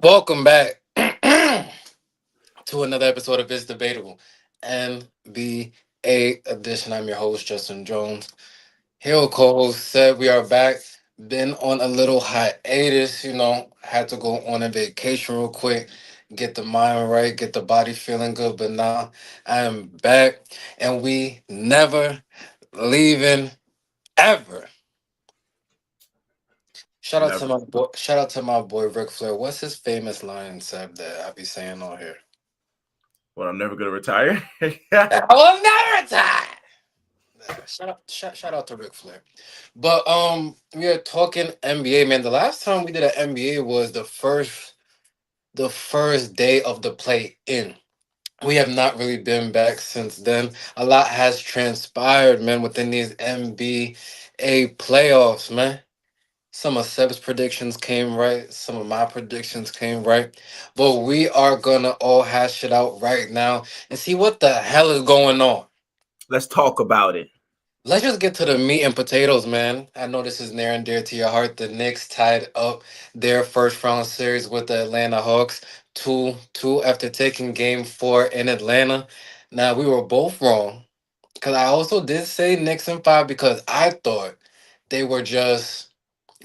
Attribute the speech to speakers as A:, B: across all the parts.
A: Welcome back to another episode of It's Debatable, NBA edition. I'm your host, Justin Jones. Here with co-host said we are back. Been on a little hiatus, had to go on a vacation real quick, get the mind right, get the body feeling good. But now I am back, and we never leaving ever.
B: Never.
A: Shout out to my boy Ric Flair. What's his famous line, Seb, that I be saying on here?
B: Well, I'm never gonna retire.
A: I will never retire. Shout out to Ric Flair. But we are talking NBA, man. The last time we did an NBA was the first day of the play in. We have not really been back since then. A lot has transpired, man, within these NBA playoffs, man. Some of Seb's predictions came right. Some of my predictions came right. But we are gonna all hash it out right now and see what the hell is going on.
B: Let's talk about it.
A: Let's just get to the meat and potatoes, man. I know this is near and dear to your heart. The Knicks tied up their first round series with the Atlanta Hawks 2-2 after taking game four in Atlanta. Now we were both wrong. Cause I also did say Knicks in five because I thought they were just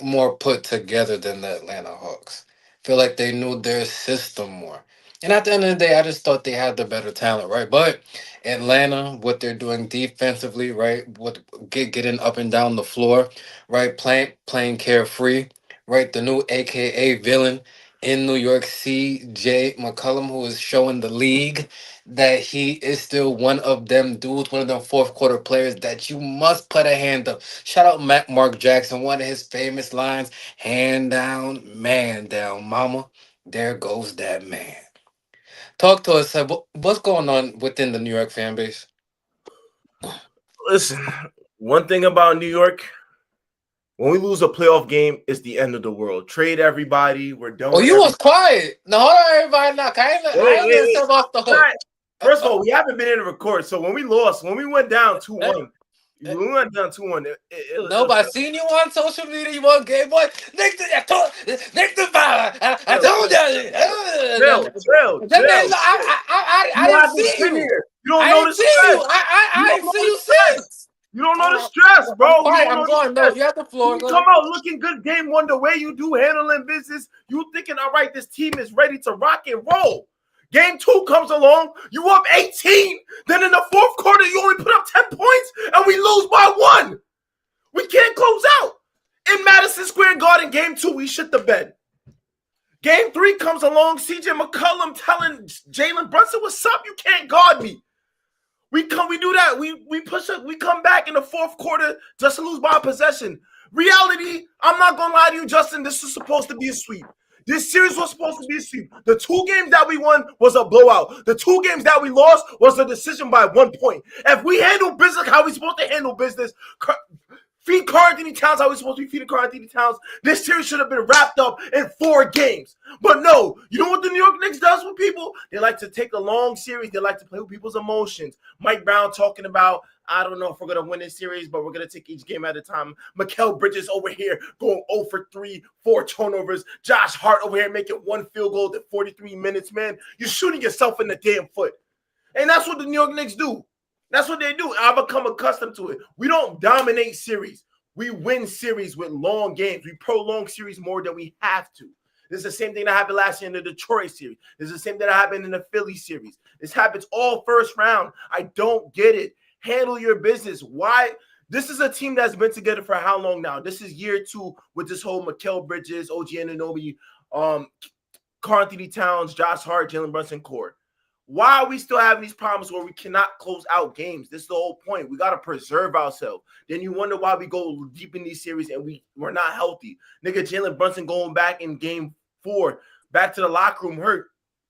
A: more put together than the Atlanta Hawks. Feel like they knew their system more. And at the end of the day, I just thought they had the better talent, right? But Atlanta, what they're doing defensively, right? What getting up and down the floor, right? Playing carefree, right? The new AKA villain in New York, CJ McCollum, who is showing the league that he is still one of them dudes, one of them fourth quarter players that you must put a hand up. Shout out Mark Jackson, one of his famous lines, hand down, man down, mama. There goes that man. Talk to us, Seb. What's going on within the New York fan base?
B: Listen, one thing about New York, when we lose a playoff game, it's the end of the world. Trade everybody. We're done
A: Oh,
B: with
A: you was
B: everything.
A: quiet. No, hold on, everybody. Now, I ain't let
B: Wait.
A: Seb off the hook.
B: Right. First of all, we haven't been in the record. So when we went down 2-1,
A: Uh,
B: when we went down 2-1,
A: No, but I seen you on social media. You on Game Boy. Next to five. I told you. Then they,
B: chill.
A: I
B: You
A: didn't
B: haven't
A: see
B: been
A: you.
B: here. You don't
A: I
B: know
A: didn't
B: the
A: see you.
B: stress. You
A: I
B: don't
A: didn't
B: know
A: see
B: the
A: you
B: stress.
A: since.
B: You don't know the
A: Uh,
B: stress,
A: I'm
B: bro. You
A: quiet.
B: don't
A: I'm
B: know the
A: going. No,
B: stress.
A: you have the floor.
B: You
A: Go
B: come
A: ahead.
B: out looking good game one the way you do handling business. You thinking, all right, this team is ready to rock and roll. Game two comes along, you up 18. Then in the fourth quarter, you only put up 10 points, and we lose by one. We can't close out. In Madison Square Garden, game two, we shit the bed. Game three comes along, CJ McCollum telling Jalen Brunson, what's up? You can't guard me. We do that. We push up, we come back in the fourth quarter just to lose by a possession. Reality, I'm not gonna lie to you, Justin. This is supposed to be a sweep. This series was supposed to be a sweep. The two games that we won was a blowout. The two games that we lost was a decision by 1 point. If we handle business how we supposed to handle business, feed Carl-Anthony Towns how we're supposed to be feeding Carl-Anthony Towns. This series should have been wrapped up in 4 games. But no, you know what the New York Knicks does with people? They like to take a long series. They like to play with people's emotions. Mike Brown talking about, I don't know if we're going to win this series, but we're going to take each game at a time. Mikal Bridges over here going 0 for 3, 4 turnovers. Josh Hart over here making 1 field goal at 43 minutes, man. You're shooting yourself in the damn foot. And that's what the New York Knicks do. That's what they do. I've become accustomed to it. We don't dominate series. We win series with long games. We prolong series more than we have to. This is the same thing that happened last year in the Detroit series. This is the same thing that happened in the Philly series. This happens all first round. I don't get it. Handle your business. Why? This is a team that's been together for how long now? This is year 2 with this whole Mikal Bridges, OG Anunoby, Carl-Anthony Towns, Josh Hart, Jalen Brunson core. Why are we still having these problems where we cannot close out games? This is the whole point. We got to preserve ourselves. Then you wonder why we go deep in these series and we're not healthy. Nigga, Jalen Brunson going back in game 4, back to the locker room hurt.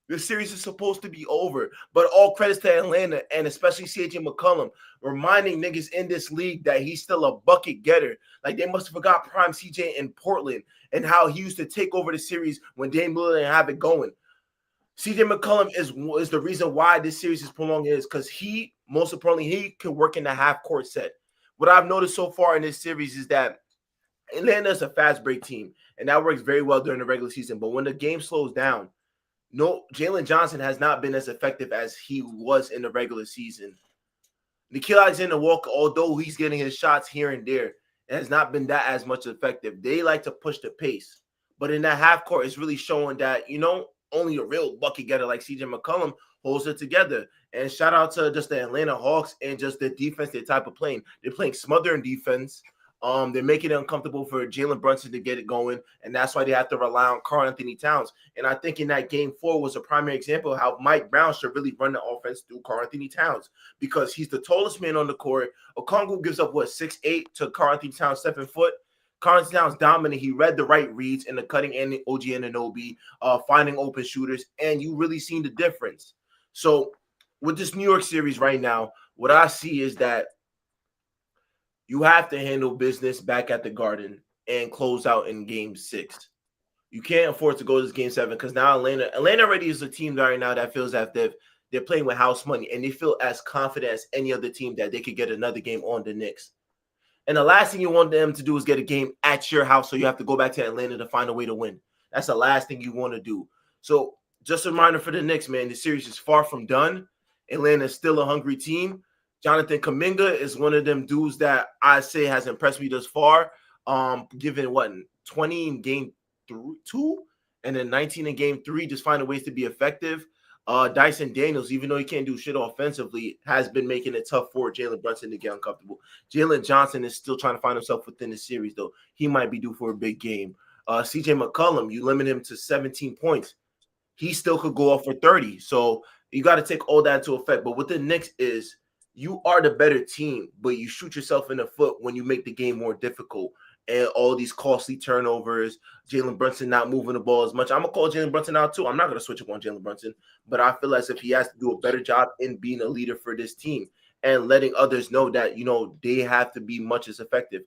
B: The series is supposed to be over. But all credits to Atlanta and especially CJ McCollum reminding niggas in this league that he's still a bucket getter. Like they must have forgot prime CJ in Portland and how he used to take over the series when Dame Lillard didn't have it going. CJ McCollum is the reason why this series is prolonged is because he, most importantly, he can work in the half-court set. What I've noticed so far in this series is that Atlanta is a fast break team. and that works very well during the regular season. But when the game slows down, no, Jalen Johnson has not been as effective as he was in the regular season. Nikhil Alexander Walker, although he's getting his shots here and there, it has not been that as much effective. They like to push the pace. But in that half court, it's really showing that, only a real bucket getter like CJ McCollum holds it together. And shout out to just the Atlanta Hawks and just the defense, their type of playing. They're playing smothering defense. They're making it uncomfortable for Jalen Brunson to get it going, and that's why they have to rely on Karl Anthony Towns. And I think in that game 4 was a primary example of how Mike Brown should really run the offense through Karl Anthony Towns because he's the tallest man on the court. Okongwu gives up 6'8" to Karl Anthony Towns 7 foot. Karl Anthony Towns dominant. He read the right reads in the cutting and OG Anunoby, finding open shooters, and you really seen the difference. So with this New York series right now, what I see is that you have to handle business back at the Garden and close out in game 6. You can't afford to go to this game 7 because now Atlanta already is a team right now that feels as if they're playing with house money and they feel as confident as any other team that they could get another game on the Knicks. And the last thing you want them to do is get a game at your house, so you have to go back to Atlanta to find a way to win. That's the last thing you want to do. So just a reminder for the Knicks, man, the series is far from done. Atlanta is still a hungry team. Jonathan Kuminga is one of them dudes that I say has impressed me thus far. Given 20 in game 2 and then 19 in game 3, just finding ways to be effective. Dyson Daniels, even though he can't do shit offensively, has been making it tough for Jalen Brunson to get uncomfortable. Jalen Johnson is still trying to find himself within the series, though. He might be due for a big game. CJ McCollum, you limit him to 17 points. He still could go off for 30. So you got to take all that into effect. But what the Knicks is, you are the better team, but you shoot yourself in the foot when you make the game more difficult. And all these costly turnovers, Jalen Brunson not moving the ball as much. I'm going to call Jalen Brunson out too. I'm not going to switch up on Jalen Brunson, but I feel as if he has to do a better job in being a leader for this team and letting others know that, they have to be much as effective.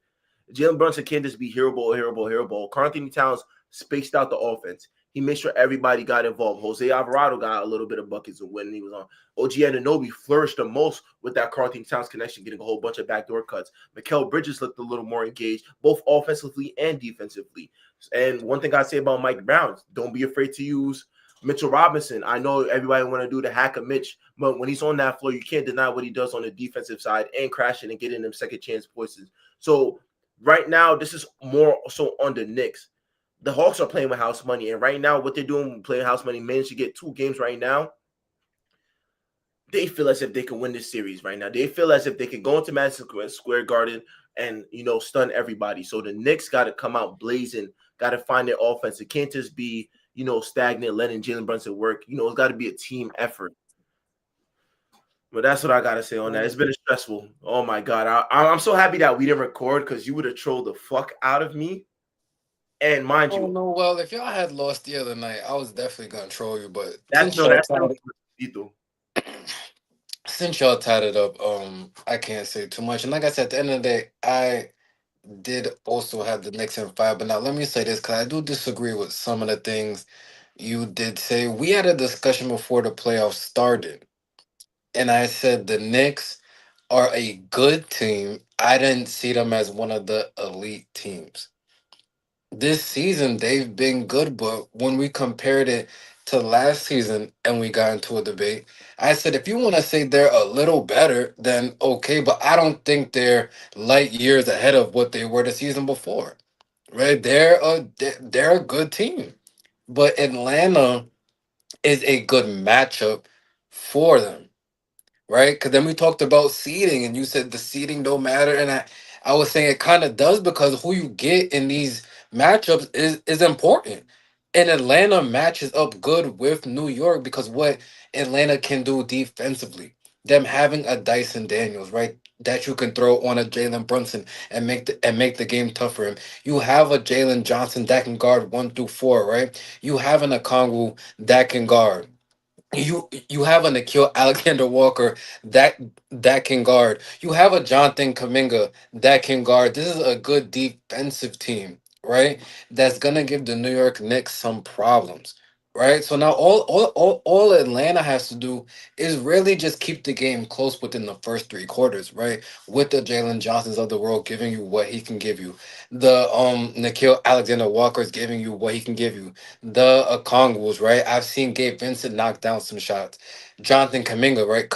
B: Jalen Brunson can't just be hero ball, hero ball, hero ball. Karl Anthony Towns spaced out the offense. He made sure everybody got involved. Jose Alvarado got a little bit of buckets when he was on. OG Anunoby flourished the most with that Karl Anthony Towns connection, getting a whole bunch of backdoor cuts. Mikal Bridges looked a little more engaged, both offensively and defensively. And one thing I say about Mike Brown, don't be afraid to use Mitchell Robinson. I know everybody want to do the hack of Mitch, but when he's on that floor, you can't deny what he does on the defensive side and crashing and getting them second chance points. So right now, this is more so on the Knicks. The Hawks are playing with house money, and right now, what they're doing, playing house money, managed to get 2 games right now. They feel as if they can win this series right now. They feel as if they can go into Madison Square Garden and stun everybody. So the Knicks got to come out blazing, got to find their offense. It can't just be stagnant, letting Jalen Brunson work. It's got to be a team effort. But that's what I got to say on that. It's been stressful. Oh my God, I'm so happy that we didn't record because you would have trolled the fuck out of me. And mind
A: Oh
B: you,
A: no, well, if y'all had lost the other night, I was definitely gonna troll you. But
B: that's no, that's no.
A: since y'all tied it up, I can't say too much. And like I said, at the end of the day, I did also have the Knicks in 5. But now let me say this, because I do disagree with some of the things you did say. We had a discussion before the playoffs started, and I said the Knicks are a good team. I didn't see them as one of the elite teams. This season they've been good, but when we compared it to last season and we got into a debate, I said if you want to say they're a little better, then okay, but I don't think they're light years ahead of what they were the season before. Right? They're a good team. But Atlanta is a good matchup for them, right? Because then we talked about seeding, and you said the seeding don't matter, and I was saying it kind of does because who you get in these matchups is important. And Atlanta matches up good with New York because what Atlanta can do defensively, them having a Dyson Daniels, right? That you can throw on a Jalen Brunson and make the game tough for him. You have a Jalen Johnson that can guard 1 through 4, right? You have an Okongwu that can guard. You have a Nikhil Alexander Walker that that can guard. You have a Jonathan Kaminga that can guard. This is a good defensive team, right? That's gonna give the New York Knicks some problems, right? So now all Atlanta has to do is really just keep the game close within the first three quarters, right? With the Jalen Johnsons of the world giving you what he can give you, the Nikhil Alexander Walker's giving you what he can give you, the Okongwus, right? I've seen Gabe Vincent knock down some shots, Jonathan Kaminga, right?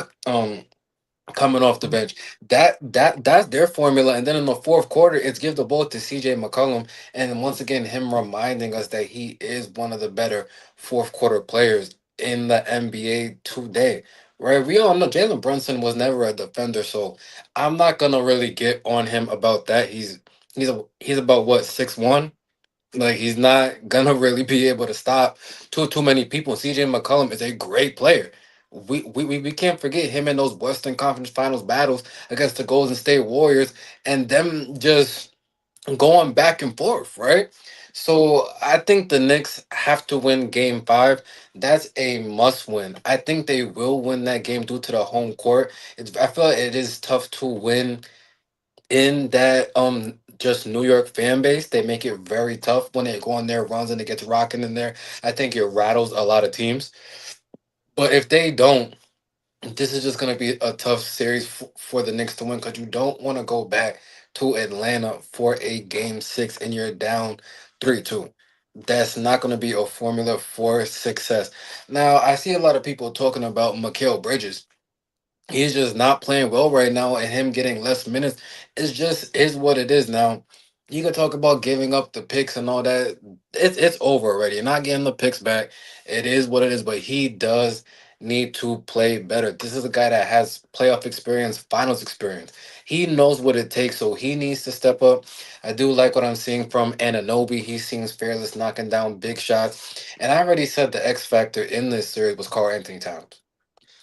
A: Coming off the bench. That's their formula. And then in the fourth quarter, it's give the ball to CJ McCollum. And once again, him reminding us that he is one of the better fourth quarter players in the NBA today. Right? We all know Jalen Brunson was never a defender, so I'm not gonna really get on him about that. He's about what, 6'1"? Like he's not gonna really be able to stop too many people. CJ McCollum is a great player. We can't forget him in those Western Conference Finals battles against the Golden State Warriors and them just going back and forth, right? So I think the Knicks have to win game five. That's a must win. I think they will win that game due to the home court. I feel like it is tough to win in that just New York fan base. They make it very tough when they go on their runs and it gets rocking in there. I think it rattles a lot of teams. But if they don't, this is just going to be a tough series for the Knicks to win because you don't want to go back to Atlanta for a game six and you're down 3-2. That's not going to be a formula for success. Now, I see a lot of people talking about Mikal Bridges. He's just not playing well right now, and him getting less minutes is what it is now. You can talk about giving up the picks and all that. It's over already. You're not getting the picks back. It is what it is, but he does need to play better. This is a guy that has playoff experience, finals experience. He knows what it takes, so he needs to step up. I do like what I'm seeing from Ananobi. He seems fearless, knocking down big shots. And I already said the X factor in this series was Carl Anthony Towns.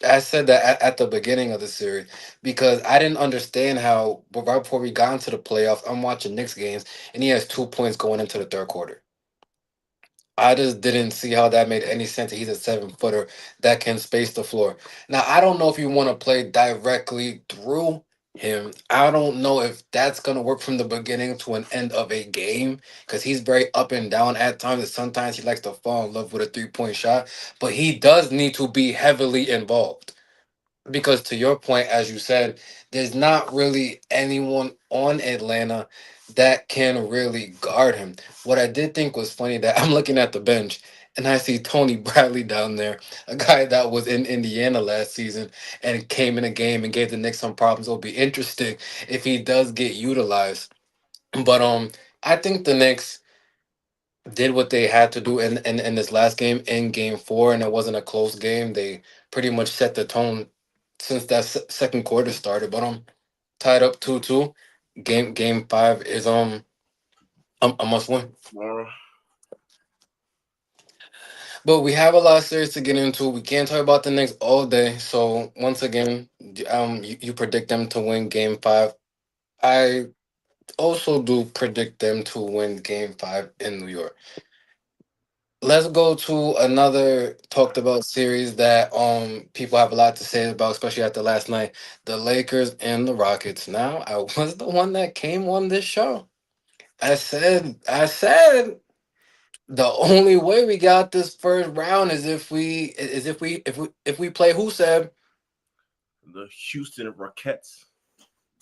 A: I said that at the beginning of the series because I didn't understand how, but right before we got into the playoffs, I'm watching Knicks games and he has 2 points going into the third quarter. I just didn't see how that made any sense. He's a 7 footer that can space the floor. Now, I don't know if you want to play directly through him. I don't know if that's going to work from the beginning to an end of a game because he's very up and down at times. And sometimes he likes to fall in love with a 3 point shot, but he does need to be heavily involved because to your point, as you said, there's not really anyone on Atlanta that can really guard him. What I did think was funny that I'm looking at the bench and I see Tony Bradley down there, a guy that was in Indiana last season and came in a game and gave the Knicks some problems. It'll be interesting if he does get utilized. But I think the Knicks did what they had to do in this last game in game four, and it wasn't a close game. They pretty much set the tone since that second quarter started. But tied up 2-2. Game five is a must win.
B: Tomorrow.
A: But we have a lot of series to get into. We can't talk about the Knicks all day. So once again, you predict them to win game five. I also do predict them to win game five in New York. Let's go to another talked about series that people have a lot to say about, especially after last night. The Lakers and the Rockets. Now, I was the one that came on this show. I said the only way we got this first round is if we play who said.
B: The Houston Rockets.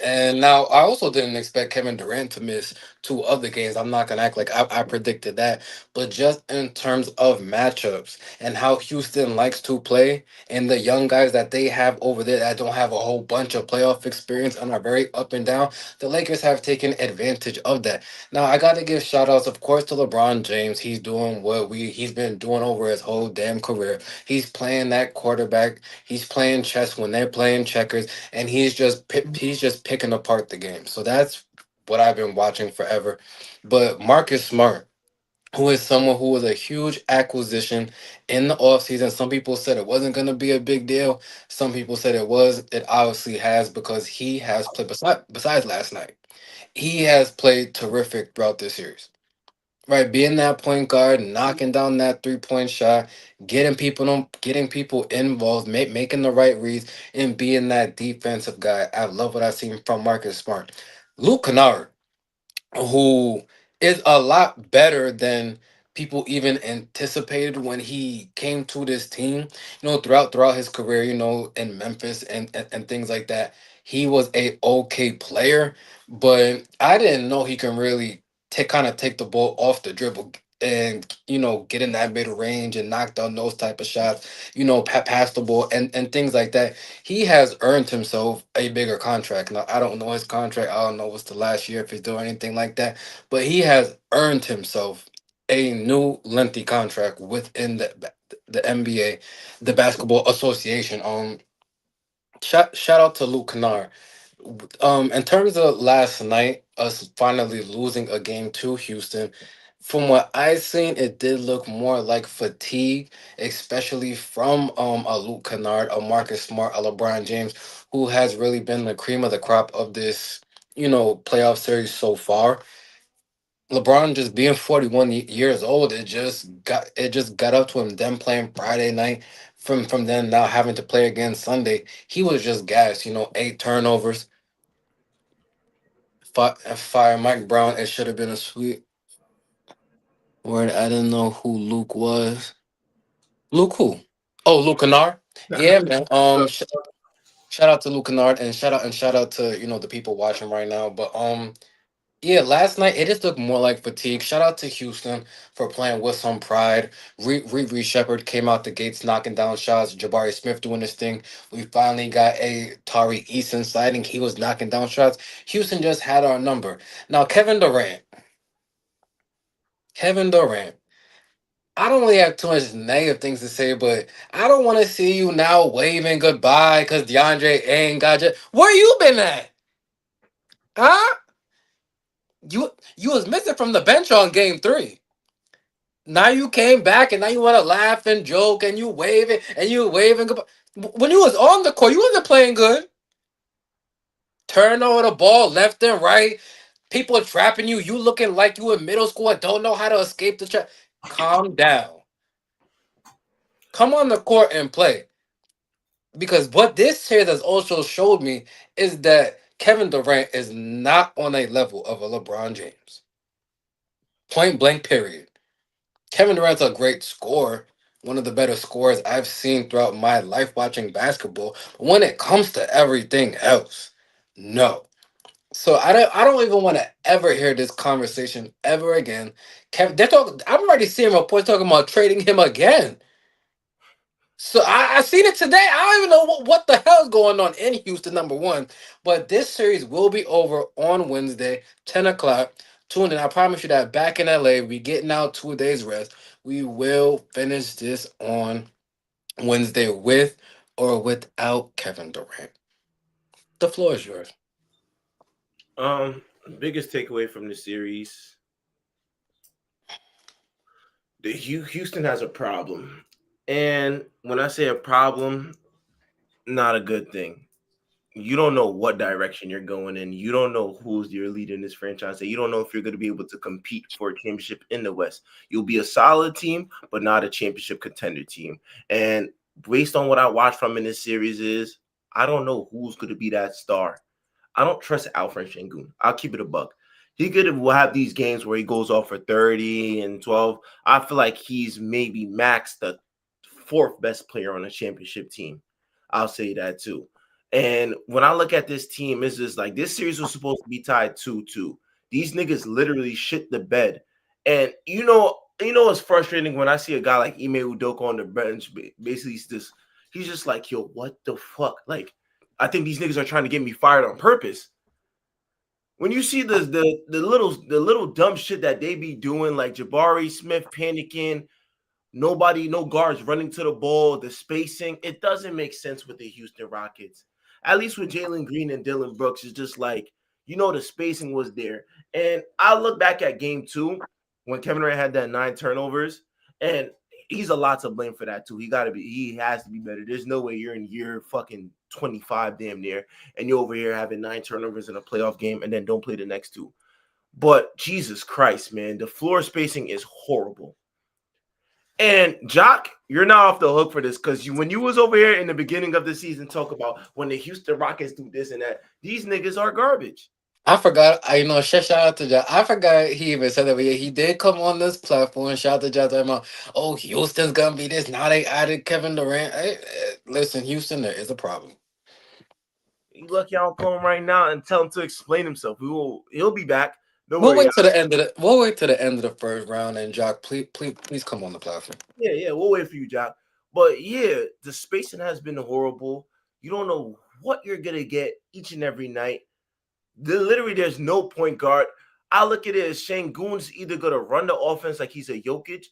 A: And now I also didn't expect Kevin Durant to miss two other games. I'm not gonna act like I predicted that, but just in terms of matchups and how Houston likes to play and the young guys that they have over there that don't have a whole bunch of playoff experience and are very up and down, the Lakers have taken advantage of that. Now I gotta give shout outs, of course, to LeBron James. He's doing what we he's been doing over his whole damn career. He's playing that quarterback. He's playing chess when they're playing checkers and he's just picking apart the game. So that's what I've been watching forever. But Marcus Smart, who is someone who was a huge acquisition in the offseason. Some people said it wasn't going to be a big deal. Some people said it was. It obviously has because he has played besides last night. He has played terrific throughout this series. Right, being that point guard, knocking down that 3 point shot, getting people involved, making the right reads, and being that defensive guy. I love what I've seen from Marcus Smart. Luke Kennard, who is a lot better than people even anticipated when he came to this team. Throughout his career, in Memphis and things like that, he was a okay player, but I didn't know he can really take the ball off the dribble and get in that mid range and knock down those type of shots. Pass the ball and things like that. He has earned himself a bigger contract. Now I don't know his contract. I don't know what's the last year if he's doing anything like that, but he has earned himself a new lengthy contract within the NBA, the Basketball Association. Shout out to Luke Kennard. In terms of last night, us finally losing a game to Houston, from what I seen, it did look more like fatigue, especially from a Luke Kennard, a Marcus Smart, a LeBron James, who has really been the cream of the crop of this, playoff series so far. LeBron just being 41 years old, it just got up to him. Them playing Friday night, from then now having to play again Sunday, he was just gassed. 8 turnovers, fire Mike Brown. It should have been a sweet word. I didn't know who Luke was. Luke who? Oh, Luke Kennard. Yeah, man. Shout out to Luke Kennard, and shout out to the people watching right now. But yeah, last night it just looked more like fatigue. Shout out to Houston for playing with some pride. Reed Shepard came out the gates knocking down shots. Jabari Smith doing this thing. We finally got a Tari Eason sighting. He was knocking down shots. Houston just had our number. Now, Kevin Durant. Kevin Durant. I don't really have too much negative things to say, but I don't want to see you now waving goodbye because DeAndre ain't got you. Where you been at? Huh? You was missing from the bench on game 3. Now you came back and now you want to laugh and joke and you waving and you waving goodbye. When you was on the court, you wasn't playing good. Turn over the ball left and right. People are trapping you. You looking like you in middle school and don't know how to escape the trap. Calm down. Come on the court and play. Because what this series has also showed me is that Kevin Durant is not on a level of a LeBron James. Point blank, period. Kevin Durant's a great scorer, one of the better scorers I've seen throughout my life watching basketball. But when it comes to everything else, no. So I don't even want to ever hear this conversation ever again. I'm already seeing reports talking about trading him again. So I seen it today. I don't even know what the hell is going on in Houston, number one. But this series will be over on Wednesday, 10 o'clock. Tune in. I promise you that back in LA, we getting out 2 days rest. We will finish this on Wednesday with or without Kevin Durant. The floor is yours.
B: Um, Biggest takeaway from the series: the Houston has a problem, and when I say a problem, not a good thing. You don't know what direction you're going in. You don't know who's your leader in this franchise. You don't know if you're going to be able to compete for a championship in the West. You'll be a solid team, but not a championship contender team. And based on what I watched from in this series, is I don't know who's going to be that star. I don't trust Alfred Şengün. I'll keep it a buck. He could have these games where he goes off for 30 and 12. I feel like he's maybe max the fourth best player on a championship team. I'll say that too. And when I look at this team, it's just like this series was supposed to be tied 2-2. These niggas literally shit the bed. And it's frustrating when I see a guy like Ime Udoka on the bench. Basically, he's just like, yo, what the fuck? Like, I think these niggas are trying to get me fired on purpose. When you see the little dumb shit that they be doing, like Jabari Smith panicking, nobody, no guards running to the ball, the spacing, it doesn't make sense with the Houston Rockets. At least with Jalen Green and Dylan Brooks, it's just like, the spacing was there. And I look back at game 2 when Kevin Durant had that 9 turnovers, and he's a lot to blame for that too. He has to be better. There's no way you're in year fucking 25 damn near, and you're over here having 9 turnovers in a playoff game and then don't play the next 2. But Jesus Christ, man, the floor spacing is horrible. And Jock, you're not off the hook for this because when you was over here in the beginning of the season, talk about when the Houston Rockets do this and that, these niggas are garbage.
A: I forgot. Shout out to Ja. I forgot he even said that, but yeah, he did come on this platform. Shout out to Ja talking about, oh, Houston's gonna be this. Now they added Kevin Durant. Listen, Houston, there is a problem.
B: You lucky I don't call him right now and tell him to explain himself. He'll be back. Don't
A: We'll
B: worry.
A: wait to the end of the. We'll wait to the end of the first round, and Jock, please come on the platform.
B: Yeah, we'll wait for you, Jack. But yeah, the spacing has been horrible. You don't know what you're gonna get each and every night. Literally, there's no point guard. I look at it as Şengün's either gonna run the offense like he's a Jokic,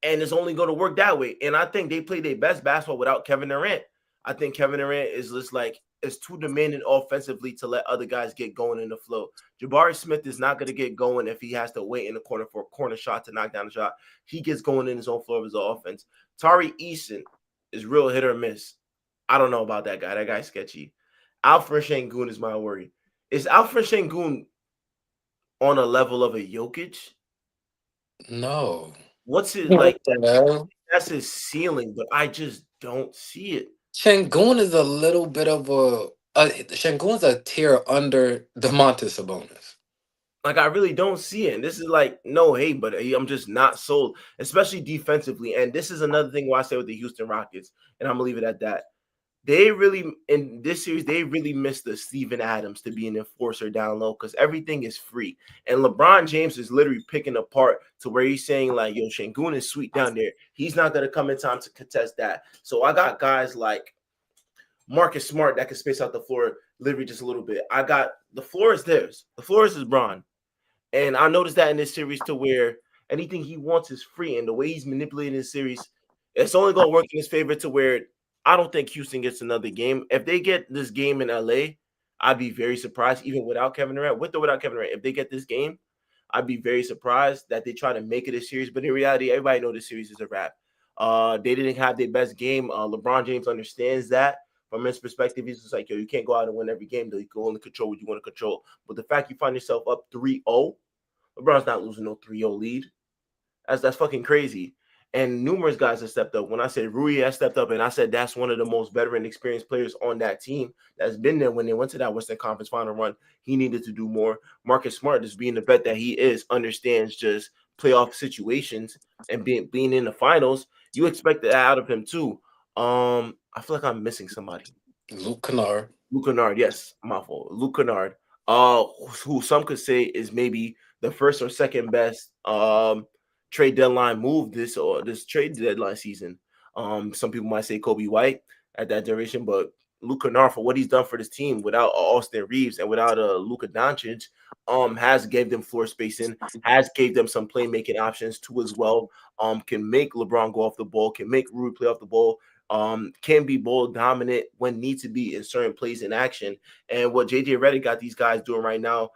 B: and it's only going to work that way. And I think they play their best basketball without Kevin Durant. I think Kevin Durant is just like it's too demanding offensively to let other guys get going in the flow. Jabari Smith is not going to get going if he has to wait in the corner for a corner shot to knock down a shot. He gets going in his own flow of his offense. Tari Eason is real hit or miss. I don't know about that guy. That guy's sketchy. Alfred Şengün is my worry. Is Alfred Şengün on a level of a Jokic?
A: No.
B: What's it
A: What
B: like?
A: the hell?
B: That's his ceiling, but I just don't see it.
A: Şengün is a little bit of Şengün's a tier under Demontis Sabonis.
B: Like I really don't see it. And this is like no hate, but I'm just not sold, especially defensively. And this is another thing why I say with the Houston Rockets, and I'm gonna leave it at that. They really in this series they really missed the Steven Adams to be an enforcer down low because everything is free. And LeBron James is literally picking apart to where he's saying like, "Yo, Şengün is sweet down there. He's not gonna come in time to contest that." So I got guys like Marcus Smart that can space out the floor literally just a little bit. I got the floor is theirs. The floor is Bron. And I noticed that in this series to where anything he wants is free. And the way he's manipulating this series, it's only going to work in his favor to where I don't think Houston gets another game. If they get this game in LA, I'd be very surprised, even without Kevin Durant, with or without Kevin Durant. If they get this game, I'd be very surprised that they try to make it a series. But in reality, everybody knows this series is a wrap. They didn't have their best game. LeBron James understands that. From his perspective, he's just like, yo, you can't go out and win every game, though. You can only control what you want to control. But the fact you find yourself up 3-0, LeBron's not losing no 3-0 lead. That's fucking crazy. And numerous guys have stepped up. When I said Rui has stepped up, and I said that's one of the most veteran, experienced players on that team that's been there when they went to that Western Conference final run. He needed to do more. Marcus Smart, just being the vet that he is, understands just playoff situations and being in the finals. You expect that out of him too. I feel like I'm missing somebody.
A: Luke Kennard.
B: Luke Kennard, yes, my fault. Luke Kennard, who some could say is maybe the first or second best trade deadline move this trade deadline season. Some people might say Kobe White at that duration, but Luke Kennard for what he's done for this team without Austin Reeves and without Luka Doncic, has gave them floor spacing, has gave them some playmaking options too as well. Can make LeBron go off the ball, can make Rui play off the ball, can be ball dominant when need to be in certain plays in action. And what JJ Redick got these guys doing right now,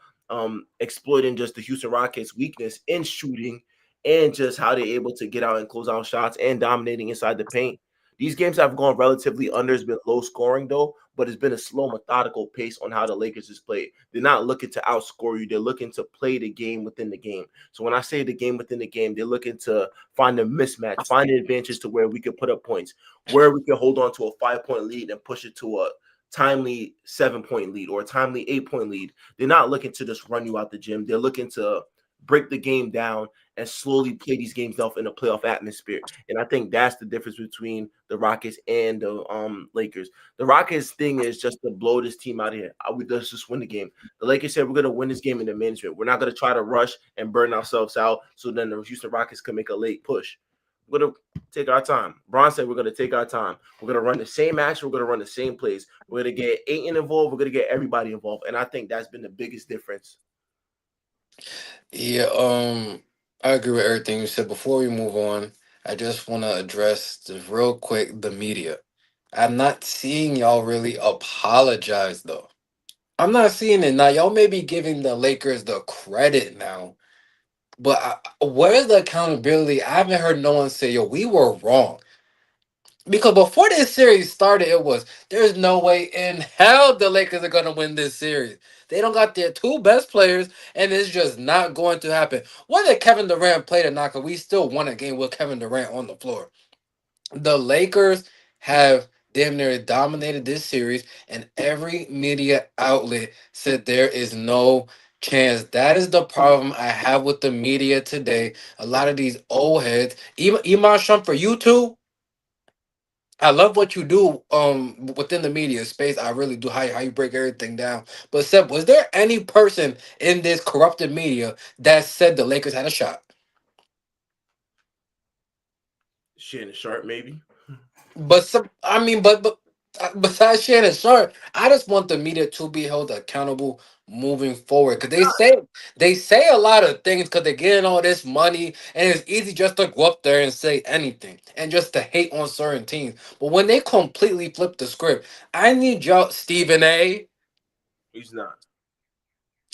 B: exploiting just the Houston Rockets' weakness in shooting and just how they're able to get out and close out shots and dominating inside the paint. These games have gone relatively under. It's been low scoring though, but it's been a slow, methodical pace on how the Lakers just play. They're not looking to outscore you. They're looking to play the game within the game. So when I say the game within the game, they're looking to find a mismatch, find an advantage to where we can put up points, where we can hold on to a 5-point lead and push it to a timely 7-point lead or a timely 8-point lead. They're not looking to just run you out the gym. They're looking to break the game down and slowly play these games off in a playoff atmosphere. And I think that's the difference between the Rockets and the Lakers. The Rockets thing is just to blow this team out of here. Let's just win the game. The Lakers said we're going to win this game in the management. We're not going to try to rush and burn ourselves out so then the Houston Rockets can make a late push. We're going to take our time. Bron said we're going to take our time. We're going to run the same action. We're going to run the same plays. We're going to get Ayton involved. We're going to get everybody involved. And I think that's been the biggest difference.
A: Yeah, I agree with everything you said. Before we move on, I just want to address just real quick the media. I'm not seeing y'all really apologize though. I'm not seeing it now. Y'all may be giving the Lakers the credit now, but where's the accountability? I haven't heard no one say, "Yo, we were wrong." Because before this series started, it was there's no way in hell the Lakers are gonna win this series. They don't got their two best players, and it's just not going to happen. Whether Kevin Durant played or not, 'cause we still won a game with Kevin Durant on the floor. The Lakers have damn near dominated this series, and every media outlet said there is no chance. That is the problem I have with the media today. A lot of these old heads, even Iman Shumpert, you too. I love what you do within the media space. I really do how you break everything down. But Seb, was there any person in this corrupted media that said the Lakers had a shot?
B: Shannon Sharp, maybe.
A: But some, I mean, but besides Shannon Sharp, I just want the media to be held accountable moving forward. Cause they say a lot of things because they're getting all this money, and it's easy just to go up there and say anything and just to hate on certain teams. But when they completely flip the script, I need y'all, Stephen A.
B: He's not.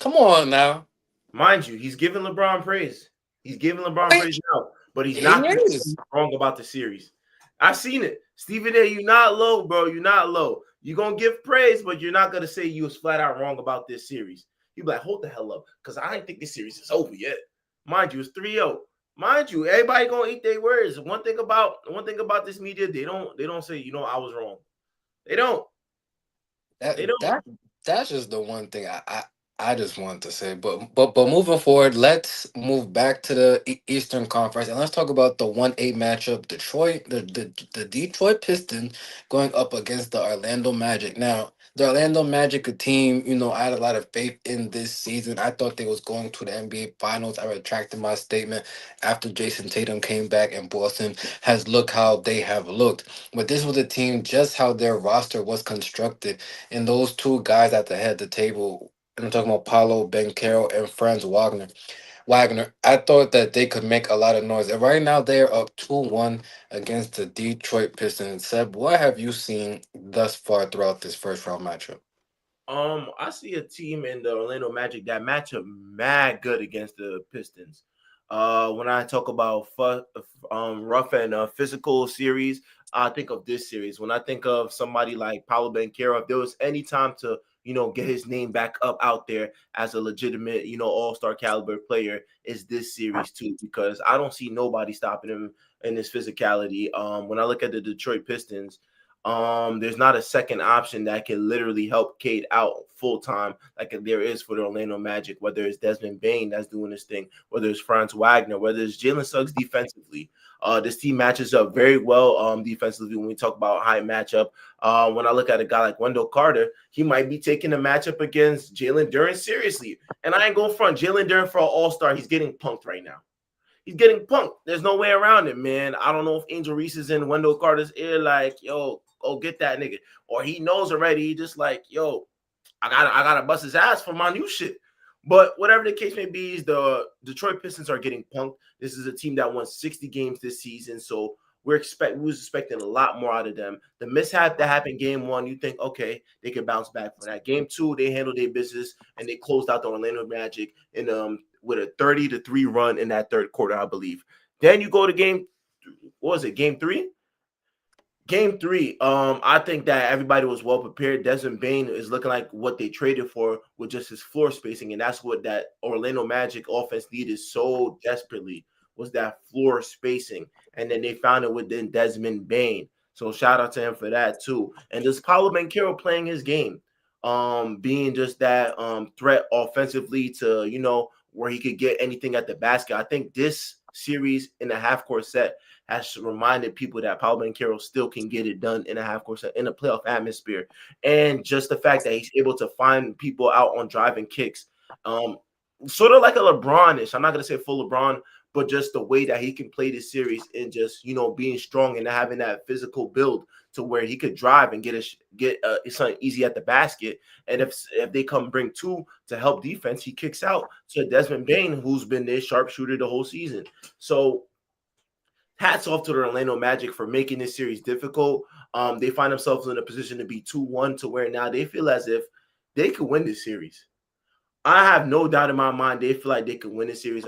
A: Come on now,
B: Mind you, he's giving LeBron praise. He's giving LeBron
A: Wait,
B: praise now, but he's
A: he
B: not going to say
A: is.
B: he's wrong about the series. I've seen it. Stephen A, you not low, bro. You're not low. You're going to give praise, but you're not going to say you was flat out wrong about this series. You be like, hold the hell up, because I didn't think this series is over yet. Mind you, it's 3-0. Mind you, everybody gonna eat their words. One thing about this media, they don't say, I was wrong. They don't.
A: That
B: They don't.
A: that that's just the one thing I just wanted to say. But moving forward, let's move back to the Eastern Conference and let's talk about the 1-8 matchup. The Detroit Pistons going up against the Orlando Magic. Now the Orlando Magic, a team, I had a lot of faith in this season. I thought they was going to the NBA Finals. I retracted my statement after Jason Tatum came back and Boston has looked how they have looked. But this was a team just how their roster was constructed, and those two guys at the head of the table, and I'm talking about Paulo Banchero and Franz Wagner. I thought that they could make a lot of noise. And right now they're up 2-1 against the Detroit Pistons. Seb, what have you seen thus far throughout this first round matchup?
B: I see a team in the Orlando Magic that match up mad good against the Pistons. When I talk about rough and physical series, I think of this series. When I think of somebody like Paulo Banchero, if there was any time to get his name back up out there as a legitimate All Star caliber player, is this series too, because I don't see nobody stopping him in his physicality. When I look at the Detroit Pistons, there's not a second option that can literally help Cade out full time like there is for the Orlando Magic, whether it's Desmond Bain that's doing this thing, whether it's Franz Wagner, whether it's Jalen Suggs defensively. This team matches up very well defensively when we talk about high matchup. When I look at a guy like Wendell Carter, he might be taking a matchup against Jalen Duren seriously. And I ain't going front. Jalen Duren for an all-star, he's getting punked right now. He's getting punked. There's no way around it, man. I don't know if Angel Reese is in Wendell Carter's ear, like, yo, go get that nigga. Or he knows already. He just like, yo, I gotta bust his ass for my new shit. But whatever the case may be, is the Detroit Pistons are getting punked. This is a team that won 60 games this season, so we was expecting a lot more out of them. The mishap that happened game one, you think, okay, they can bounce back from that. Game two, they handled their business and they closed out the Orlando Magic in with a 30-3 run in that third quarter, I believe. Then you go to game, what was it, game three? Game three, I think that everybody was well prepared. Desmond Bain is looking like what they traded for with just his floor spacing, and that's what that Orlando Magic offense needed so desperately, was that floor spacing. And then they found it within Desmond Bain. So shout out to him for that too. And just Paolo Banchero playing his game, being just that threat offensively to where he could get anything at the basket. I think this series in the half court set has reminded people that Paolo Banchero still can get it done in a half court set in a playoff atmosphere. And just the fact that he's able to find people out on driving kicks, sort of like a LeBron-ish. I'm not going to say full LeBron, but just the way that he can play this series and just, being strong and having that physical build to where he could drive and get something easy at the basket. And if they come bring two to help defense, he kicks out to Desmond Bain, who's been their sharpshooter the whole season. So hats off to the Orlando Magic for making this series difficult. They find themselves in a position to be 2-1 to where now they feel as if they could win this series. I have no doubt in my mind they feel like they could win this series.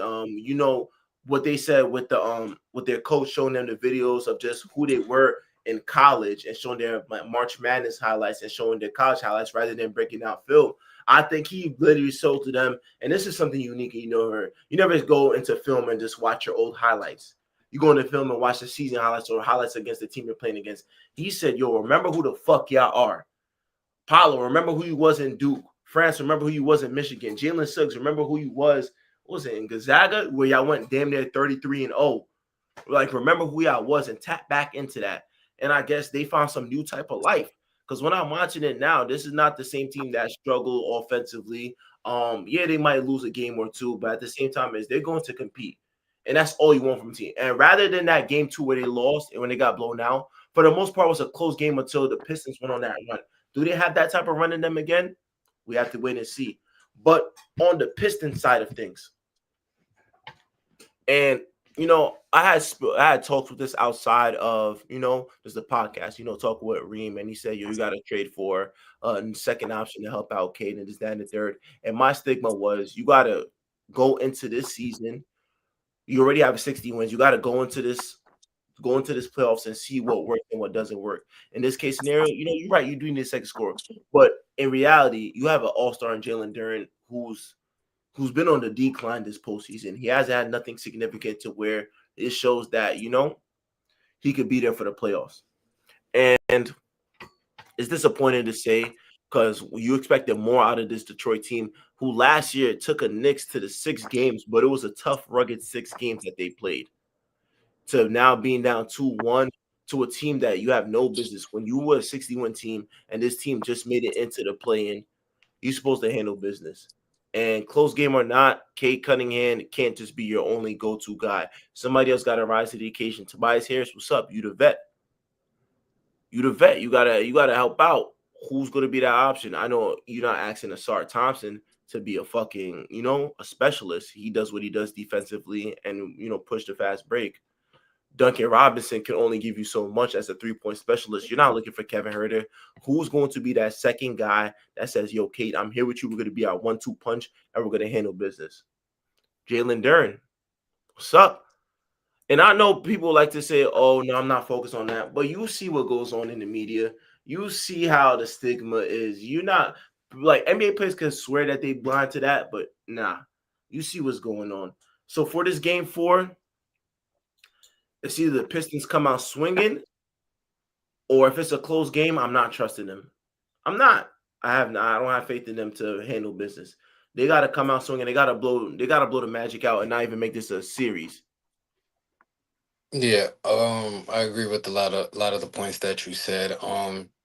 B: What they said with their coach showing them the videos of just who they were in college and showing their March Madness highlights and showing their college highlights rather than breaking out film. I think he literally showed to them, and this is something unique. You never go into film and just watch your old highlights. You go in the film and watch the season highlights or highlights against the team you're playing against. He said, "Yo, remember who the fuck y'all are. Paulo, remember who you was in Duke. France, remember who you was in Michigan. Jalen Suggs, remember who you was. What was it in Gonzaga, where y'all went damn near 33-0. Like, remember who y'all was and tap back into that. And I guess they found some new type of life. Because when I'm watching it now, this is not the same team that struggled offensively. Yeah, they might lose a game or two, but at the same time, is they're going to compete. And that's all you want from a team. And rather than that game two where they lost and when they got blown out, for the most part, it was a close game until the Pistons went on that run. Do they have that type of run in them again? We have to wait and see. But on the Piston side of things, and I had talks with this outside of just the podcast. Talk with Reem, and he said, "Yo, you got to trade for a second option to help out Cade and this, that, and the third." And my stigma was, you got to go into this season. You already have 60 wins. You got to go into this playoffs and see what works and what doesn't work. In this case scenario, you're right. You do need a second score, but in reality, you have an all-star in Jalen Duren who's been on the decline this postseason. He hasn't had nothing significant to where it shows that, he could be there for the playoffs. And it's disappointing to say because you expected more out of this Detroit team who last year took a Knicks to the 6 games, but it was a tough, rugged 6 games that they played. To now being down 2-1 to a team that you have no business. When you were a 61 team and this team just made it into the play-in, you're supposed to handle business. And close game or not, Kate Cunningham can't just be your only go-to guy. Somebody else got to rise to the occasion. Tobias Harris, what's up? You the vet. You the vet. You gotta help out. Who's gonna be that option? I know you're not asking Asar Thompson to be a fucking, a specialist. He does what he does defensively and push the fast break. Duncan Robinson can only give you so much as a 3-point specialist. You're not looking for Kevin Herter. Who's going to be that second guy that says, "Yo, Kate, I'm here with you. We're going to be our 1-2 punch, and we're going to handle business"? Jalen Duren, what's up? And I know people like to say, "Oh, no, I'm not focused on that." But you see what goes on in the media. You see how the stigma is. You're not like NBA players can swear that they blind to that, but nah, you see what's going on. So for this game four, it's either the Pistons come out swinging, or if it's a close game, I'm not trusting them. I'm not. I don't have faith in them to handle business. They got to come out swinging. They got to blow. They got to blow the magic out and not even make this a series.
A: Yeah, I agree with a lot of the points that you said.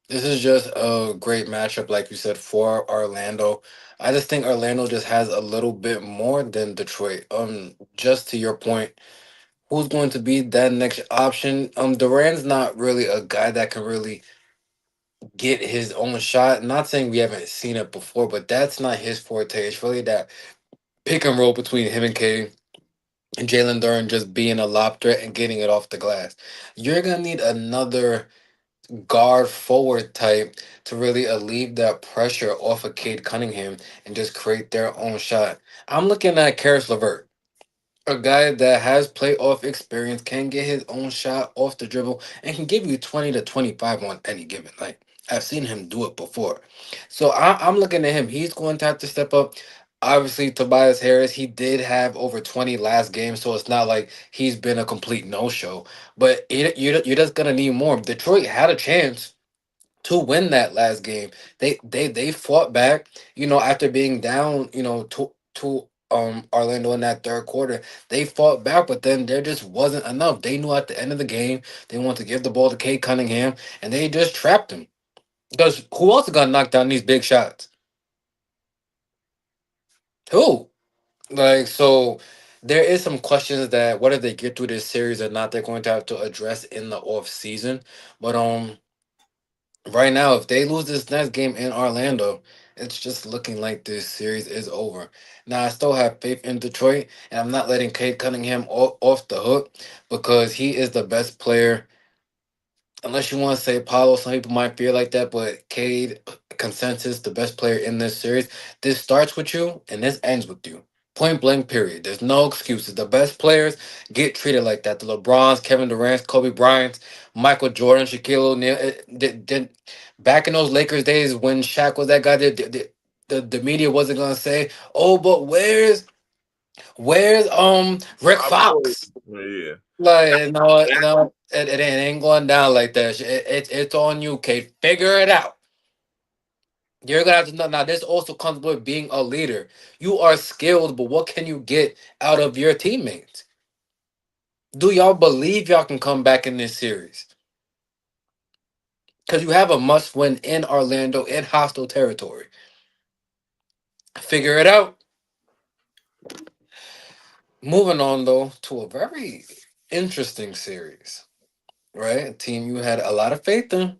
A: This is just a great matchup, like you said, for Orlando. I just think Orlando just has a little bit more than Detroit. Just to your point, who's going to be that next option? Durant's not really a guy that can really get his own shot. Not saying we haven't seen it before, but that's not his forte. It's really that pick and roll between him and K and Jalen Duren just being a lob threat and getting it off the glass. You're gonna need another guard forward type to really alleviate that pressure off of Cade Cunningham and just create their own shot. I'm looking at Karis LeVert, a guy that has playoff experience, can get his own shot off the dribble, and can give you 20 to 25 on any given night. I've seen him do it before. So I'm looking at him. He's going to have to step up. Obviously, Tobias Harris, he did have over 20 last game, so it's not like he's been a complete no show. But you're just going to need more. Detroit had a chance to win that last game. They fought back, after being down, to Orlando in that third quarter. They fought back, but then there just wasn't enough. They knew at the end of the game they wanted to give the ball to Kate Cunningham, and they just trapped him. Because who else is gonna knock down these big shots? Who? Like, so there is some questions that whether they get through this series or not, they're going to have to address in the off season. But right now, if they lose this next game in Orlando, it's just looking like this series is over. Now, I still have faith in Detroit, and I'm not letting Cade Cunningham off the hook because he is the best player. Unless you want to say Paulo, some people might feel like that, but Cade, consensus, the best player in this series. This starts with you, and this ends with you. Point blank, period. There's no excuses. The best players get treated like that. The LeBrons, Kevin Durant, Kobe Bryant, Michael Jordan, Shaquille O'Neal. Back in those Lakers days when Shaq was that guy, the media wasn't going to say, "Oh, but where's Where's Rick
B: I'm sorry.
A: Fox?
B: Yeah.
A: Like no, no, it ain't going down like that. It's on you, Kate. Figure it out. You're gonna have to know now. This also comes with being a leader. You are skilled, but what can you get out of your teammates? Do y'all believe y'all can come back in this series? Because you have a must win in Orlando in hostile territory. Figure it out. Moving on though to a very interesting series, right? A team you had a lot of faith in.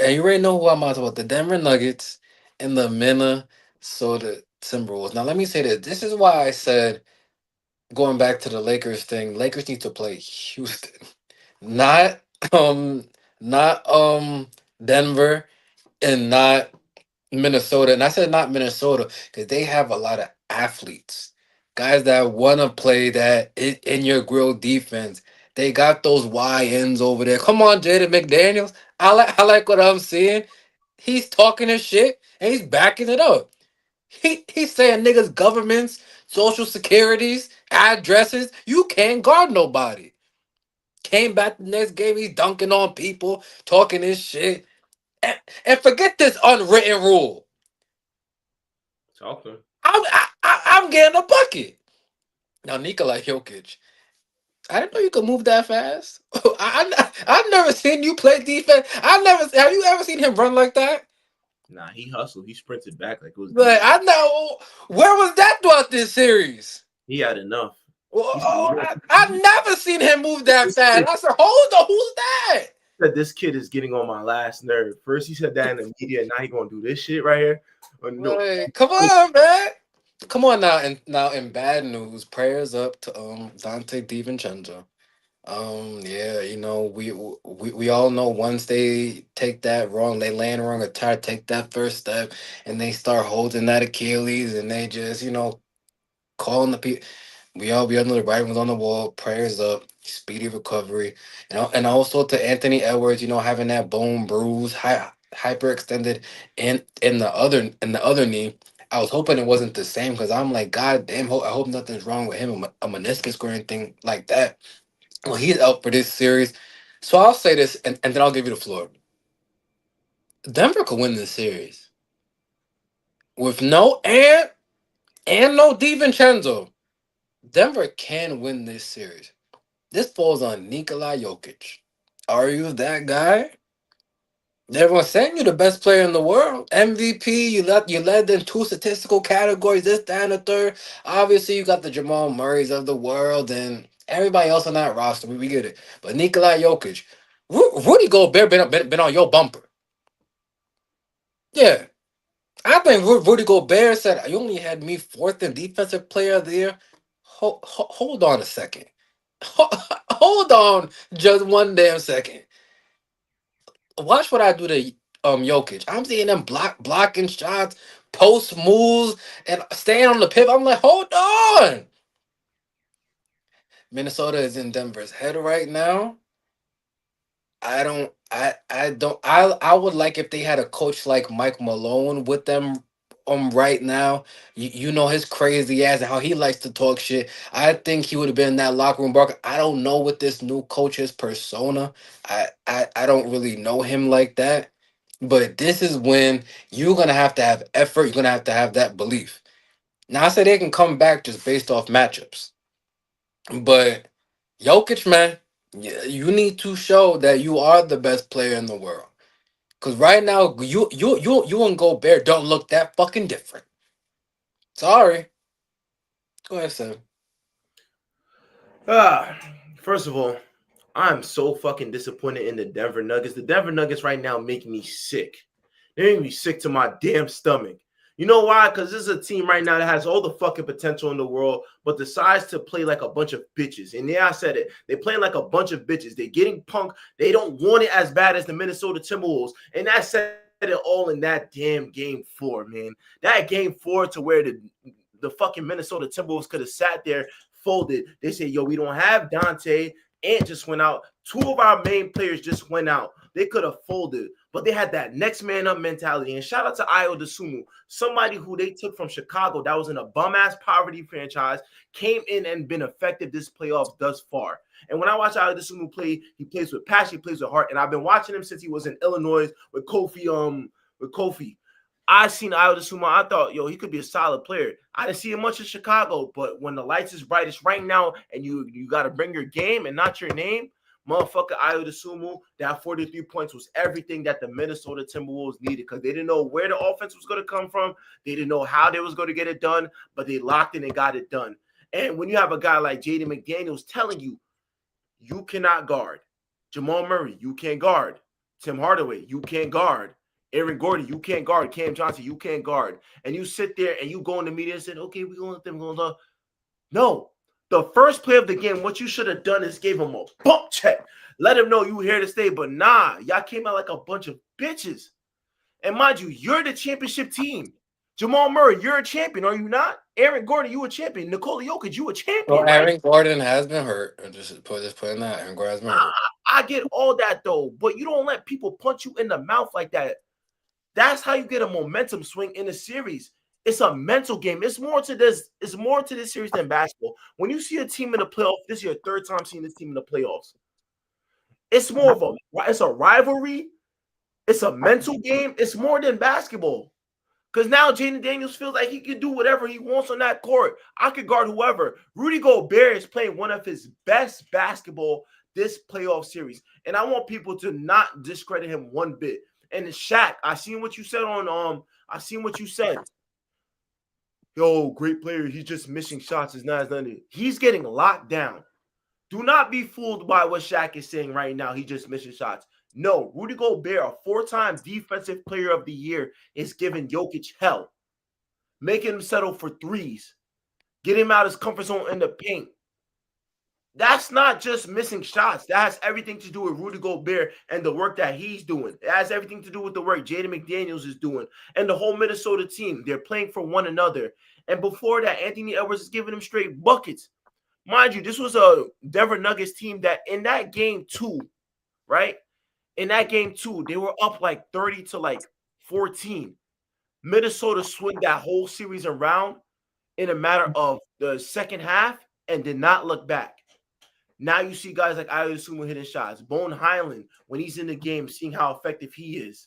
A: And you already know who I'm talking about, the Denver Nuggets and the Minnesota Timberwolves. Now let me say this. This is why I said going back to the Lakers thing, Lakers need to play Houston. Not um not Denver and not Minnesota. And I said not Minnesota because they have a lot of athletes. Guys that wanna play that in your grill defense. They got those YNs over there. Come on, Jaden McDaniels. I like what I'm seeing. He's talking his shit and he's backing it up. He's saying niggas governments, social securities, addresses. You can't guard nobody. Came back the next game, he's dunking on people, talking his shit. And forget this unwritten rule.
B: Talk to him.
A: I'm getting a bucket. Now Nikola Jokic. I didn't know you could move that fast. I've never seen you play defense. I never have you ever seen him run like that?
B: Nah, he hustled. He sprinted back like it was
A: But
B: defense.
A: I know where was that throughout this series?
B: He had enough.
A: Well,
B: He said, you know,
A: I've never seen him move that
B: this
A: fast.
B: kid
A: I said, hold on, who's that?
B: said this kid is getting on my last nerve. First he said that in the media, and now he gonna do this shit right here. No,
A: Like, come on, man. Come on now. And now in bad news, prayers up to Dante DiVincenzo. Yeah, we all know once they take that wrong, they land wrong or try to take that first step and they start holding that Achilles and they just, calling the people. We all be under the writings on the wall. Prayers up, speedy recovery, and also to Anthony Edwards. Having that bone bruise, hyperextended in the other knee. I was hoping it wasn't the same because I'm like, God damn, I hope nothing's wrong with him, a meniscus or anything like that. Well, he's out for this series, so I'll say this, and then I'll give you the floor. Denver could win this series with no and no DiVincenzo. Denver can win this series. This falls on Nikola Jokic. Are you that guy? Everyone's saying you're the best player in the world. MVP, you led in two statistical categories, this, that, and the third. Obviously, you got the Jamal Murrays of the world and everybody else on that roster. We get it. But Nikola Jokic, Rudy Gobert been on your bumper. Yeah. I think Rudy Gobert said you only had me fourth in defensive player of the year. Hold on a second. Hold on just one damn second. Watch what I do to Jokic. I'm seeing them blocking shots, post moves, and staying on the pivot. I'm like, hold on. Minnesota is in Denver's head right now. I would like if they had a coach like Mike Malone with them right now. You know his crazy ass and how he likes to talk shit. I think he would have been in that locker room bark. I don't know what this new coach's persona. I don't really know him like that. But this is when you're gonna have to have effort. You're gonna have that belief. Now I say they can come back just based off matchups. But Jokic, man, you need to show that you are the best player in the world. Cause right now, you and Gobert don't look that fucking different. Sorry. Go ahead, Sam.
B: Ah, first of all, I'm so fucking disappointed in the Denver Nuggets. The Denver Nuggets right now make me sick. They make me sick to my damn stomach. You know why? Because this is a team right now that has all the fucking potential in the world, but decides to play like a bunch of bitches. And yeah, I said it. They playing like a bunch of bitches. They're getting punked. They don't want it as bad as the Minnesota Timberwolves. And that said it all in that damn game four, man. That game four to where the fucking Minnesota Timberwolves could have sat there, folded. They say, yo, we don't have Dante. Ant just went out. Two of our main players just went out. They could have folded. but they had that next man up mentality. And shout out to Io DeSumo, somebody who they took from Chicago that was in a bum ass poverty franchise, came in and been effective this playoffs thus far. And when I watch Io DeSumo play, he plays with passion, he plays with heart. And I've been watching him since he was in Illinois with Kofi. With Kofi, I seen Io DeSumo. I thought, yo, he could be a solid player. I didn't see him much in Chicago, but when the lights is brightest right now, and you got to bring your game and not your name, motherfucker Io DeSumo, that 43 points was everything that the Minnesota Timberwolves needed because they didn't know where the offense was going to come from. They didn't know how they was going to get it done, but they locked in and got it done. And when you have a guy like Jaden McDaniels telling you, you cannot guard Jamal Murray, you can't guard Tim Hardaway, you can't guard Aaron Gordon, you can't guard Cam Johnson, you can't guard. And you sit there and you go in the media and say, okay, we're going to let them go. No. The first play of the game, what you should have done is gave him a bump check. Let him know you here to stay. But nah, y'all came out like a bunch of bitches. And mind you, you're the championship team. Jamal Murray, you're a champion, are you not? Aaron Gordon, you a champion. Nikola Jokic, you a
A: Well,
B: champion, right?
A: Aaron Gordon has been hurt. Just putting that. Aaron Gordon has been hurt.
B: I get all that though, but you don't let people punch you in the mouth like that. That's how you get a momentum swing in a series. It's a mental game. It's more to this. It's more to this series than basketball. When you see a team in the playoffs, this is your third time seeing this team in the playoffs. It's more of it's a rivalry. It's a mental game. It's more than basketball. Because now Jaden Daniels feels like he can do whatever he wants on that court. I could guard whoever. Rudy Gobert is playing one of his best basketball this playoff series. And I want people to not discredit him one bit. And Shaq, I seen what you said on I seen what you said. Yo, great player. He's just missing shots. It's not as nothing. He's getting locked down. Do not be fooled by what Shaq is saying right now. He's just missing shots. No, Rudy Gobert, a four-time defensive player of the year, is giving Jokic hell. Making him settle for threes. Get him out of his comfort zone in the paint. That's not just missing shots. That has everything to do with Rudy Gobert and the work that he's doing. It has everything to do with the work Jaden McDaniels is doing and the whole Minnesota team. They're playing for one another. And before that, Anthony Edwards is giving them straight buckets. Mind you, this was a Denver Nuggets team that in that game 2, right? In that game 2, they were up like 30 to like 14. Minnesota swung that whole series around in a matter of the second half and did not look back. Now you see guys like Io DeSumo hitting shots. Bone Highland, when he's in the game, seeing how effective he is.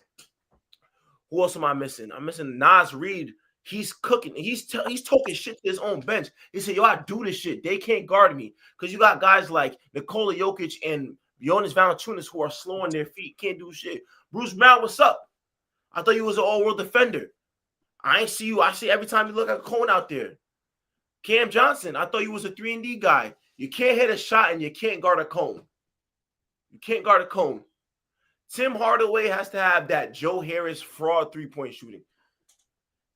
B: Who else am I missing? I'm missing Nas Reed. He's cooking. He's talking shit to his own bench. He said, yo, I do this shit. They can't guard me. Because you got guys like Nikola Jokic and Jonas Valanciunas who are slow on their feet, can't do shit. Bruce Brown, what's up? I thought you was an all-world defender. I ain't see you. I see every time you look at a cone out there. Cam Johnson, I thought you was a 3-and-D guy. You can't hit a shot and you can't guard a cone. You can't guard a cone. Tim Hardaway has to have that Joe Harris fraud three-point shooting.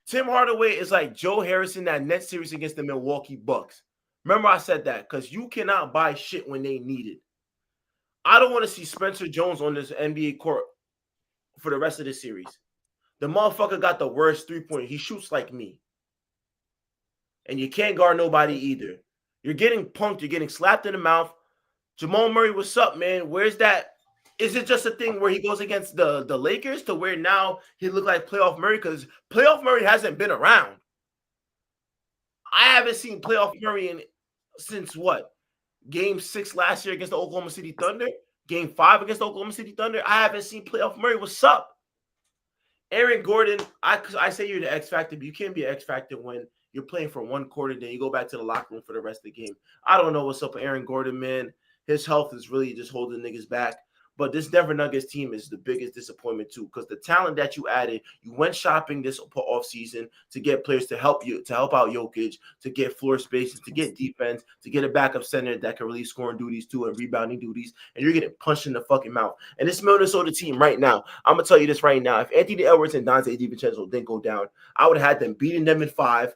B: Tim Hardaway is like Joe Harris in that Nets series against the Milwaukee Bucks. Remember I said that because you cannot buy shit when they need it. I don't want to see Spencer Jones on this NBA court for the rest of the series. The motherfucker got the worst three-point. He shoots like me. And you can't guard nobody either. You're getting punked. You're getting slapped in the mouth. Jamal Murray, what's up, man? Where's that? Is it just a thing where he goes against the Lakers to where now he look like playoff Murray? Because playoff Murray hasn't been around. I haven't seen playoff Murray since what? Game 6 last year against the Oklahoma City Thunder? Game 5 against the Oklahoma City Thunder? I haven't seen playoff Murray. What's up? Aaron Gordon, I say you're the X factor, but you can't be an X factor when you're playing for one quarter, then you go back to the locker room for the rest of the game. I don't know what's up with Aaron Gordon, man. His health is really just holding niggas back. But this Denver Nuggets team is the biggest disappointment too, because the talent that you added, you went shopping this offseason to get players to help you, to help out Jokic, to get floor spaces, to get defense, to get a backup center that can really scoring duties too and rebounding duties, and you're getting punched in the fucking mouth. And this Minnesota team right now, I'm gonna tell you this right now: if Anthony Edwards and Dante DiVincenzo didn't go down, I would have had them beating them in 5.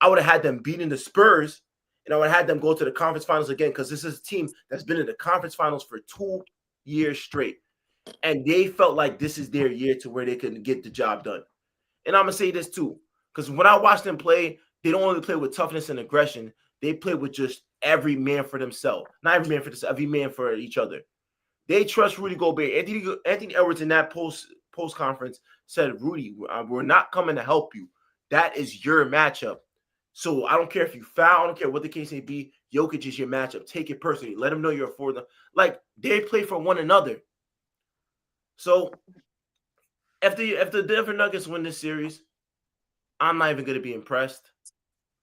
B: I would have had them beating the Spurs, and I would have had them go to the conference finals again, because this is a team that's been in the conference finals for 2 years straight. And they felt like this is their year to where they can get the job done. And I'm going to say this too, because when I watch them play, they don't only play with toughness and aggression. They play with just every man for themselves. Not every man for themselves, every man for each other. They trust Rudy Gobert. Anthony Edwards in that post conference said, Rudy, we're not coming to help you. That is your matchup. So I don't care if you foul. I don't care what the case may be. Jokic is your matchup. Take it personally. Let them know you're for them. Like, they play for one another. So if the Denver Nuggets win this series, I'm not even going to be impressed.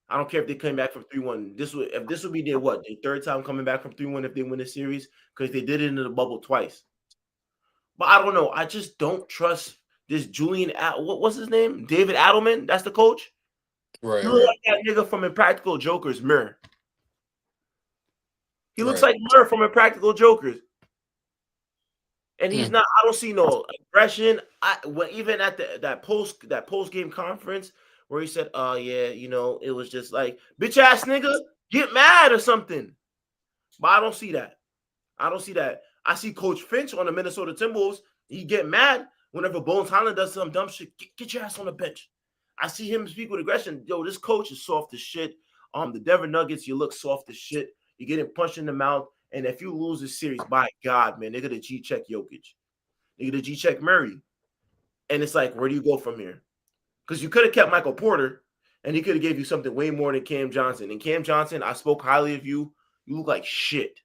B: I don't care if they come back from 3-1. This would be their what? Their third time coming back from 3-1 if they win the series, because they did it in the bubble twice. But I don't know. I just don't trust this Julian. What's his name? David Adelman. That's the coach.
A: Right,
B: You look
A: right,
B: like that nigga from Impractical Jokers, Mirror. He looks
A: right.
B: like Mirror from Impractical Jokers, and he's
A: Hmm.
B: not. I don't see no aggression. Even at that post game conference where he said, "Oh yeah, it was just like bitch ass nigga, get mad or something." But I don't see that. I don't see that. I see Coach Finch on the Minnesota Timberwolves. He get mad whenever Bones Highland does some dumb shit. Get your ass on the bench. I see him speak with aggression. Yo, this coach is soft as shit. The Denver Nuggets, you look soft as shit. You're getting punched in the mouth. And if you lose this series, by God, man, they're gonna G check Jokic. They're gonna G check Murray. And it's like, where do you go from here? Because you could have kept Michael Porter, and he could have gave you something way more than Cam Johnson. And Cam Johnson, I spoke highly of you. You look like shit.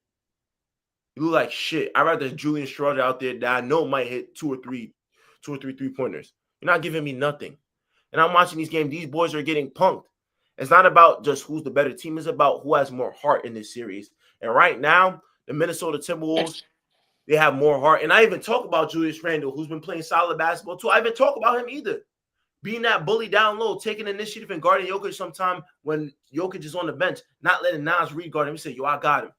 B: You look like shit. I'd rather Julian Schroeder out there that I know might hit two or three 3-pointers. You're not giving me nothing. And I'm watching these games. These boys are getting punked. It's not about just who's the better team. It's about who has more heart in this series. And right now, the Minnesota Timberwolves, they have more heart. And I even talk about Julius Randle, who's been playing solid basketball too. I even talk about him either. Being that bully down low, taking initiative and guarding Jokic sometime when Jokic is on the bench, not letting Nas Reed guard him. He said, yo, I got him.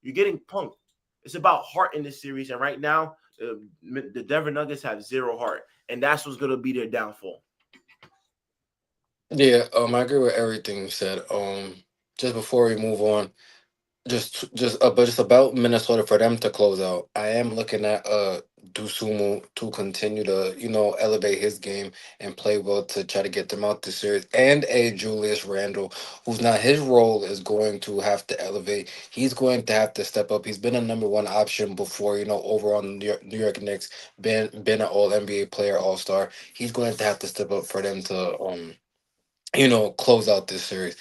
B: You're getting punked. It's about heart in this series. And right now, the Denver Nuggets have zero heart. And that's what's going to be their downfall.
A: Yeah, I agree with everything you said. Just before we move on, but just about Minnesota for them to close out. I am looking at Dusumu to continue to elevate his game and play well to try to get them out this series, and a Julius Randle who's not, his role is going to have to elevate. He's going to have to step up. He's been a number one option before, over on New York Knicks, been an All NBA player, All Star. He's going to have to step up for them to close out this series.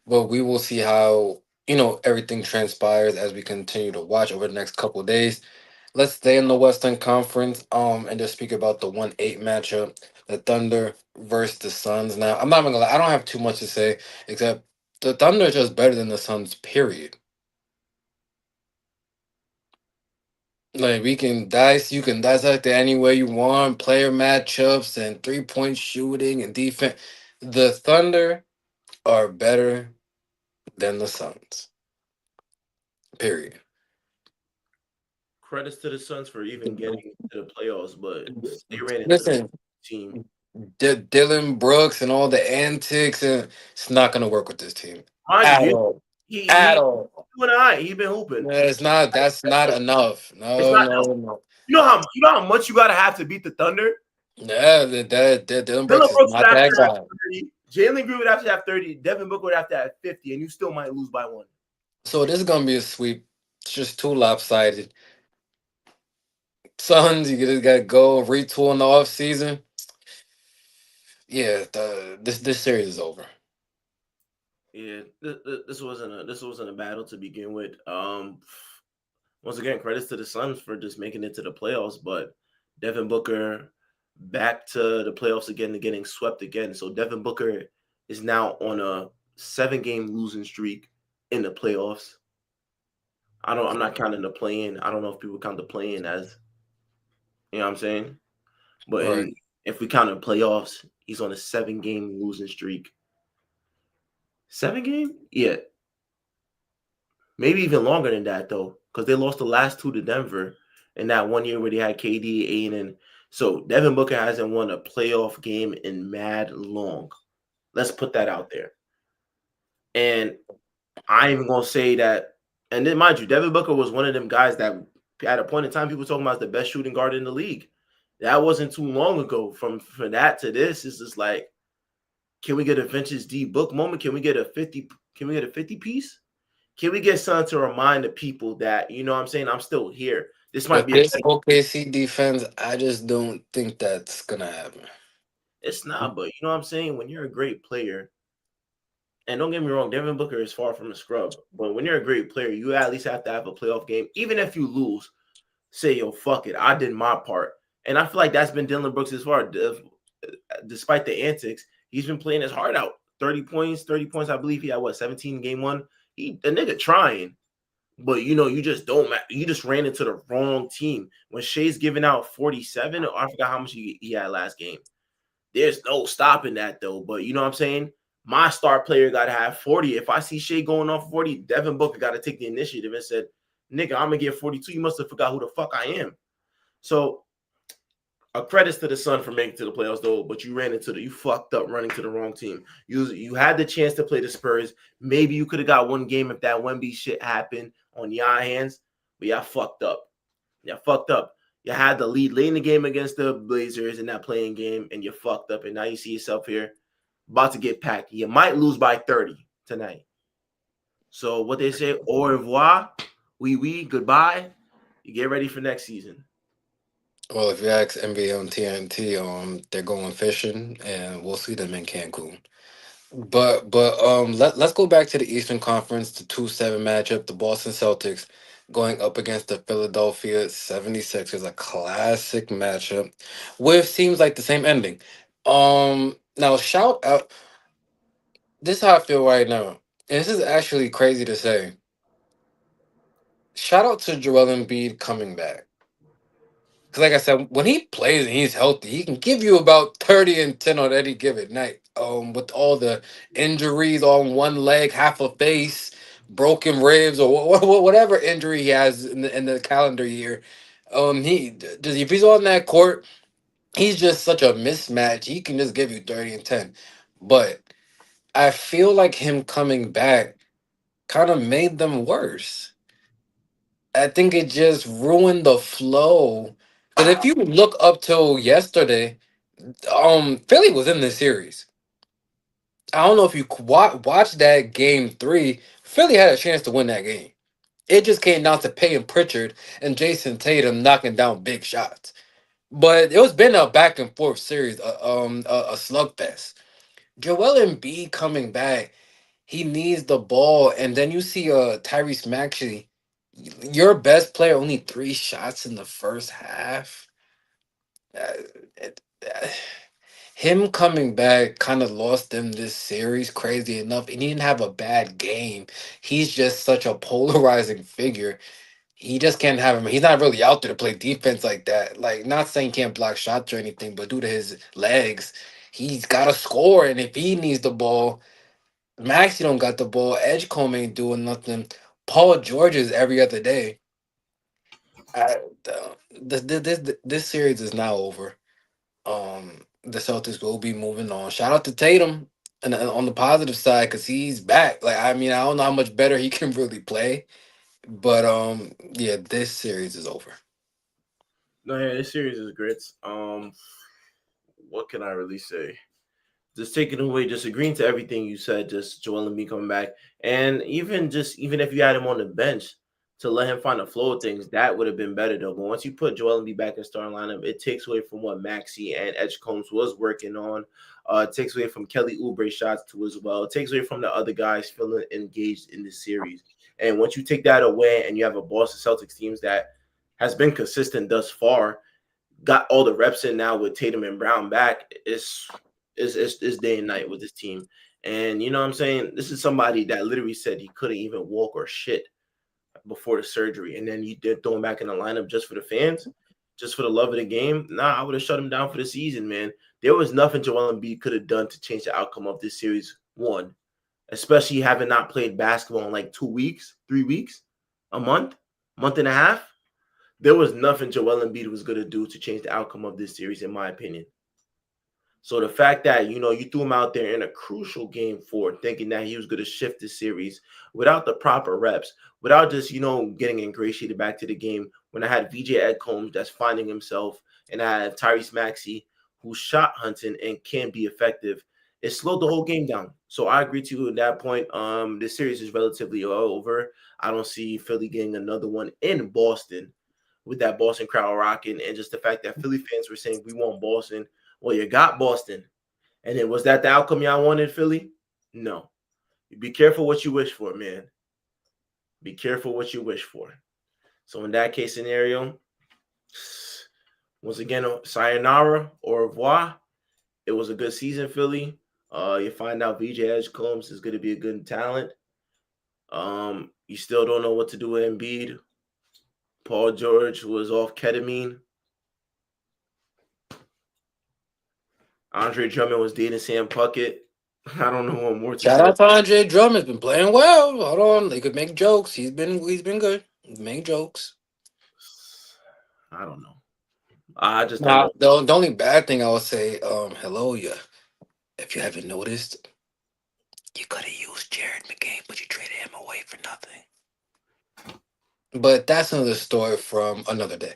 A: But we will see how everything transpires as we continue to watch over the next couple of days. Let's stay in the Western Conference and just speak about the 1-8 matchup, the Thunder versus the Suns. Now, I'm not gonna lie, I don't have too much to say except the Thunder are just better than the Suns, period. Like, you can dissect it any way you want, player matchups and 3-point shooting and defense. The Thunder are better than the Suns, period.
B: Credits to the Suns for even getting to the playoffs, but they ran into the
A: Listen,
B: team.
A: Dylan Brooks and all the antics, and it's not gonna work with this team
B: Mind
A: at
B: you,
A: all. At
B: he
A: all.
B: doing all right. He been hooping.
A: No, it's not. That's not enough.
B: It's
A: No,
B: not.
A: no, no.
B: You know how much you gotta have to beat the Thunder.
A: Yeah, that Dylan
B: Dylan
A: Brooks is
B: Brooks would
A: not
B: have
A: that
B: to have
A: guy.
B: 30. Jalen Green would have to have 30. Devin Booker would have to have 50, and you still might lose by one.
A: So this is gonna be a sweep. It's just too lopsided. Suns, you just gotta go retool in the off season. Yeah, this series is over.
B: Yeah, this wasn't a battle to begin with. Once again, credits to the Suns for just making it to the playoffs, but Devin Booker back to the playoffs again and getting swept again. So Devin Booker is now on a 7-game losing streak in the playoffs. I'm not counting the play-in. I don't know if people count the play-in as, what I'm saying. But
A: Right.
B: if we count the playoffs, he's on a 7-game losing streak. 7 game? Yeah, maybe even longer than that though, because they lost the last two to Denver in that one year where they had KD, Aiden. So Devin Booker hasn't won a playoff game in mad long. Let's put that out there. And I ain't even gonna say that. And then, mind you, Devin Booker was one of them guys that at a point in time people talking about the best shooting guard in the league. That wasn't too long ago. From that to this, it's just like, can we get a vintage D book moment? Can we get a 50? Can we get a 50 piece? Can we get something to remind the people that, you know what I'm saying, I'm still here. This might
A: With
B: be a
A: this OKC defense, I just don't think that's gonna happen.
B: it's not, but you know what I'm saying? When you're a great player, and don't get me wrong, Devin Booker is far from a scrub. But when you're a great player, you at least have to have a playoff game. Even if you lose, say, yo, fuck it. I did my part. And I feel like that's been Dylan Brooks as far. Despite the antics, he's been playing his heart out. 30 points. I believe he had what 17 in game one. He the nigga trying. But you know, you just don't. You just ran into the wrong team. When Shea's giving out 47, or I forgot how much he had last game. There's no stopping that though. But you know what I'm saying? My star player got to have 40. If I see Shea going off 40, Devin Booker got to take the initiative and said, "Nigga, I'm gonna get 42. You must have forgot who the fuck I am." So a credits to the Sun for making it to the playoffs though, but you fucked up running to the wrong team. You had the chance to play the Spurs. Maybe you could have got one game if that Wemby shit happened on your hands, but y'all fucked up. Y'all fucked up. You had the lead late in the game against the Blazers in that playing game, and you fucked up. And now you see yourself here about to get packed. You might lose by 30 tonight. So what they say, au revoir, oui, goodbye. You get ready for next season.
A: Well, if you ask NBA on TNT, they're going fishing, and we'll see them in Cancun. But let's go back to the Eastern Conference, the 2-7 matchup, the Boston Celtics going up against the Philadelphia 76ers, a classic matchup with seems like the same ending. Now shout out, this is how I feel right now. And this is actually crazy to say. Shout out to Joel Embiid coming back. Because, like I said, when he plays and he's healthy, he can give you about 30 and 10 on any given night. With all the injuries on one leg, half a face, broken ribs, or whatever injury he has in the calendar year, just if he's on that court, he's just such a mismatch. He can just give you 30 and 10. But I feel like him coming back kind of made them worse. I think it just ruined the flow. Because if you look up till yesterday, Philly was in this series. I don't know if you watched that game three. Philly had a chance to win that game. It just came down to Peyton Pritchard and Jason Tatum knocking down big shots. But it was been a back and forth series, a slugfest. Joel Embiid coming back, he needs the ball, and then you see Tyrese Maxey, your best player, only 3 shots in the first half. Uh, it- uh, Him coming back kind of lost them this series, crazy enough. And he didn't have a bad game. He's just such a polarizing figure. He just can't have him. He's not really out there to play defense like that. Like, not saying he can't block shots or anything, but due to his legs, he's got to score. And if he needs the ball, Maxie don't got the ball. Edgecombe ain't doing nothing. Paul George is every other day. I, this series is now over. The Celtics will be moving on. Shout out to Tatum, and on the positive side, because he's back. Like, I mean, I don't know how much better he can really play, but yeah, this series is over.
B: No, yeah, this series is grits. What can I really say? Just taking away, just agreeing to everything you said, just Joel Embiid coming back, and even if you had him on the bench to let him find the flow of things, that would have been better though. But once you put Joel Embiid back in starting lineup, it takes away from what Maxi and Edgecombs was working on. It takes away from Kelly Oubre shots too as well. It takes away from the other guys feeling engaged in the series. And once you take that away, and you have a Boston Celtics teams that has been consistent thus far, got all the reps in now with Tatum and Brown back, it's day and night with this team. And you know what I'm saying? This is somebody that literally said he couldn't even walk or shit before the surgery. And then you did throw him back in the lineup just for the fans, just for the love of the game. Nah, I would have shut him down for the season, man. There was nothing Joel Embiid could have done to change the outcome of this series. One, especially having not played basketball in like 2 weeks, 3 weeks, month and a half. There was nothing Joel Embiid was going to do to change the outcome of this series, in my opinion. So the fact that you threw him out there in a crucial game for thinking that he was going to shift the series without the proper reps, without just getting ingratiated back to the game. When I had VJ Edcombs that's finding himself, and I had Tyrese Maxey who's shot hunting and can be effective, it slowed the whole game down. So I agree to you at that point. This series is relatively over. I don't see Philly getting another one in Boston with that Boston crowd rocking, and just the fact that Philly fans were saying we want Boston. Well, you got Boston, and then was that the outcome y'all wanted, Philly? No. Be careful what you wish for, man. Be careful what you wish for. So in that case scenario, once again, sayonara au revoir. It was a good season, Philly. You find out VJ Edgecombe is going to be a good talent. You still don't know what to do with Embiid. Paul George was off ketamine. Andre Drummond was dating Sam Puckett. I don't know what more to
A: Shout
B: say.
A: out to Andre Drummond's been playing well. Hold on, they could make jokes. He's been good. Make jokes.
B: I don't know. I just don't
A: Now,
B: know.
A: the only bad thing I would say, hello, yeah. If you haven't noticed, you could have used Jared McCain, but you traded him away for nothing. But that's another story from another day.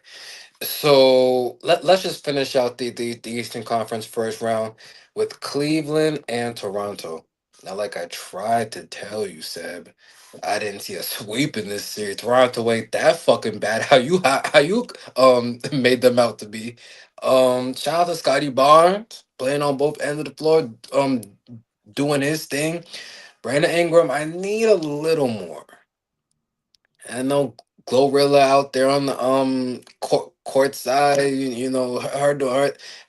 A: So let's just finish out the Eastern Conference first round with Cleveland and Toronto. Now, like I tried to tell you, Seb, I didn't see a sweep in this series. Toronto ain't that fucking bad. How you made them out to be. Shout out to Scotty Barnes playing on both ends of the floor, doing his thing. Brandon Ingram, I need a little more. I know Glorilla out there on the court side, you know, her do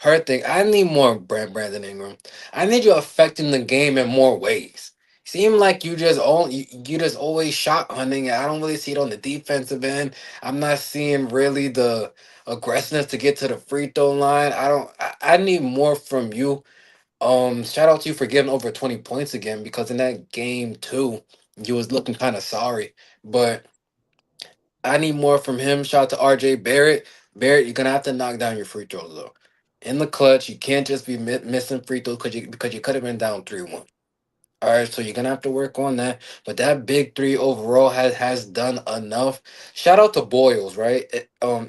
A: her thing. I need more Brandon Ingram. I need you affecting the game in more ways. Seem like you just always shot hunting. I don't really see it on the defensive end. I'm not seeing really the aggressiveness to get to the free throw line. I need more from you. Shout out to you for getting over 20 points again because in that game too, you was looking kind of sorry. But I need more from him. Shout out to RJ Barrett. Barrett, you're gonna have to knock down your free throws though. In the clutch, you can't just be missing free throws because you could have been down 3-1. All right, so you're gonna have to work on that. But that big three overall has done enough. Shout out to Boyles, right?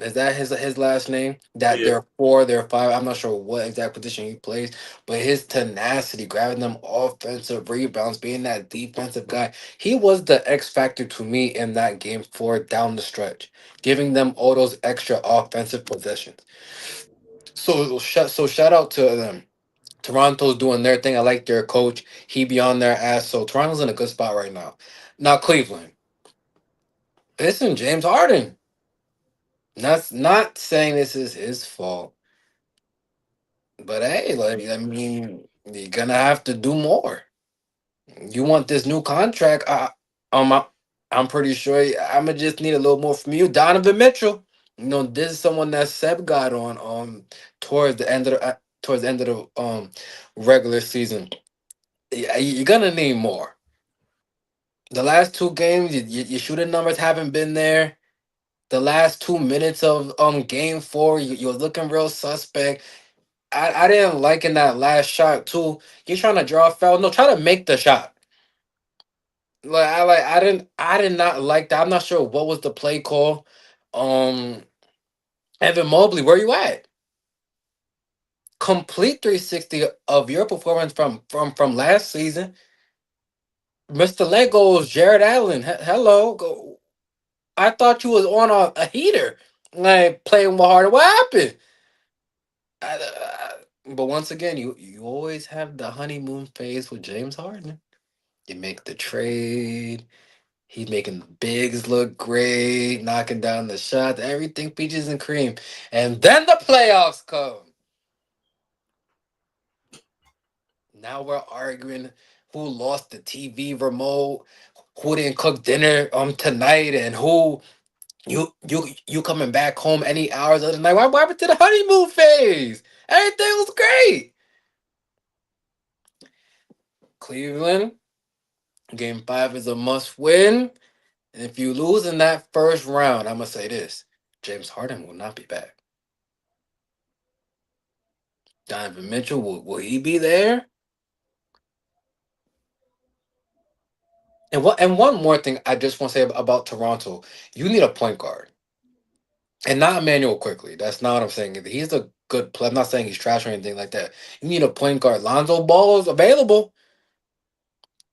A: Is that his last name? That
B: Yeah,
A: they're four, they're five. I'm not sure what exact position he plays, but his tenacity, grabbing them offensive rebounds, being that defensive guy, he was the X factor to me in that game four down the stretch, giving them all those extra offensive possessions. So shout out to them. Toronto's doing their thing. I like their coach. He be on their ass. So Toronto's in a good spot right now. Now Cleveland. Listen, James Harden. That's not saying this is his fault, but hey, like I mean, you're gonna have to do more. You want this new contract? Um, I, I'm pretty sure I'm gonna just need a little more from you, Donovan Mitchell. You know, this is someone that Seb got on towards the end of the regular season. Yeah, you're gonna need more. The last two games, your shooting numbers haven't been there. The last 2 minutes of game four, you was looking real suspect. I didn't like in that last shot too. You're trying to draw a foul. No, try to make the shot. I did not like that. I'm not sure what was the play call. Um Evan Mobley, where you at? Complete 360 of your performance from last season. Mr. Legos, Jared Allen. Hello. Go. I thought you was on a heater, like playing more harder. What happened? But once again, you always have the honeymoon phase with James Harden. You make the trade. He's making the bigs look great, knocking down the shots, everything peaches and cream, and then the playoffs come. Now we're arguing who lost the TV remote, who didn't cook dinner tonight, and who you coming back home any hours of the night. What happened to the honeymoon phase? Everything was great. Cleveland, game five is a must win. And if you lose in that first round, I'm gonna say this. James Harden will not be back. Donovan Mitchell, will he be there? And one more thing I just want to say about Toronto. You need a point guard. And not Emmanuel quickly. That's not what I'm saying either. He's a good play. I'm not saying he's trash or anything like that. You need a point guard. Lonzo Ball is available.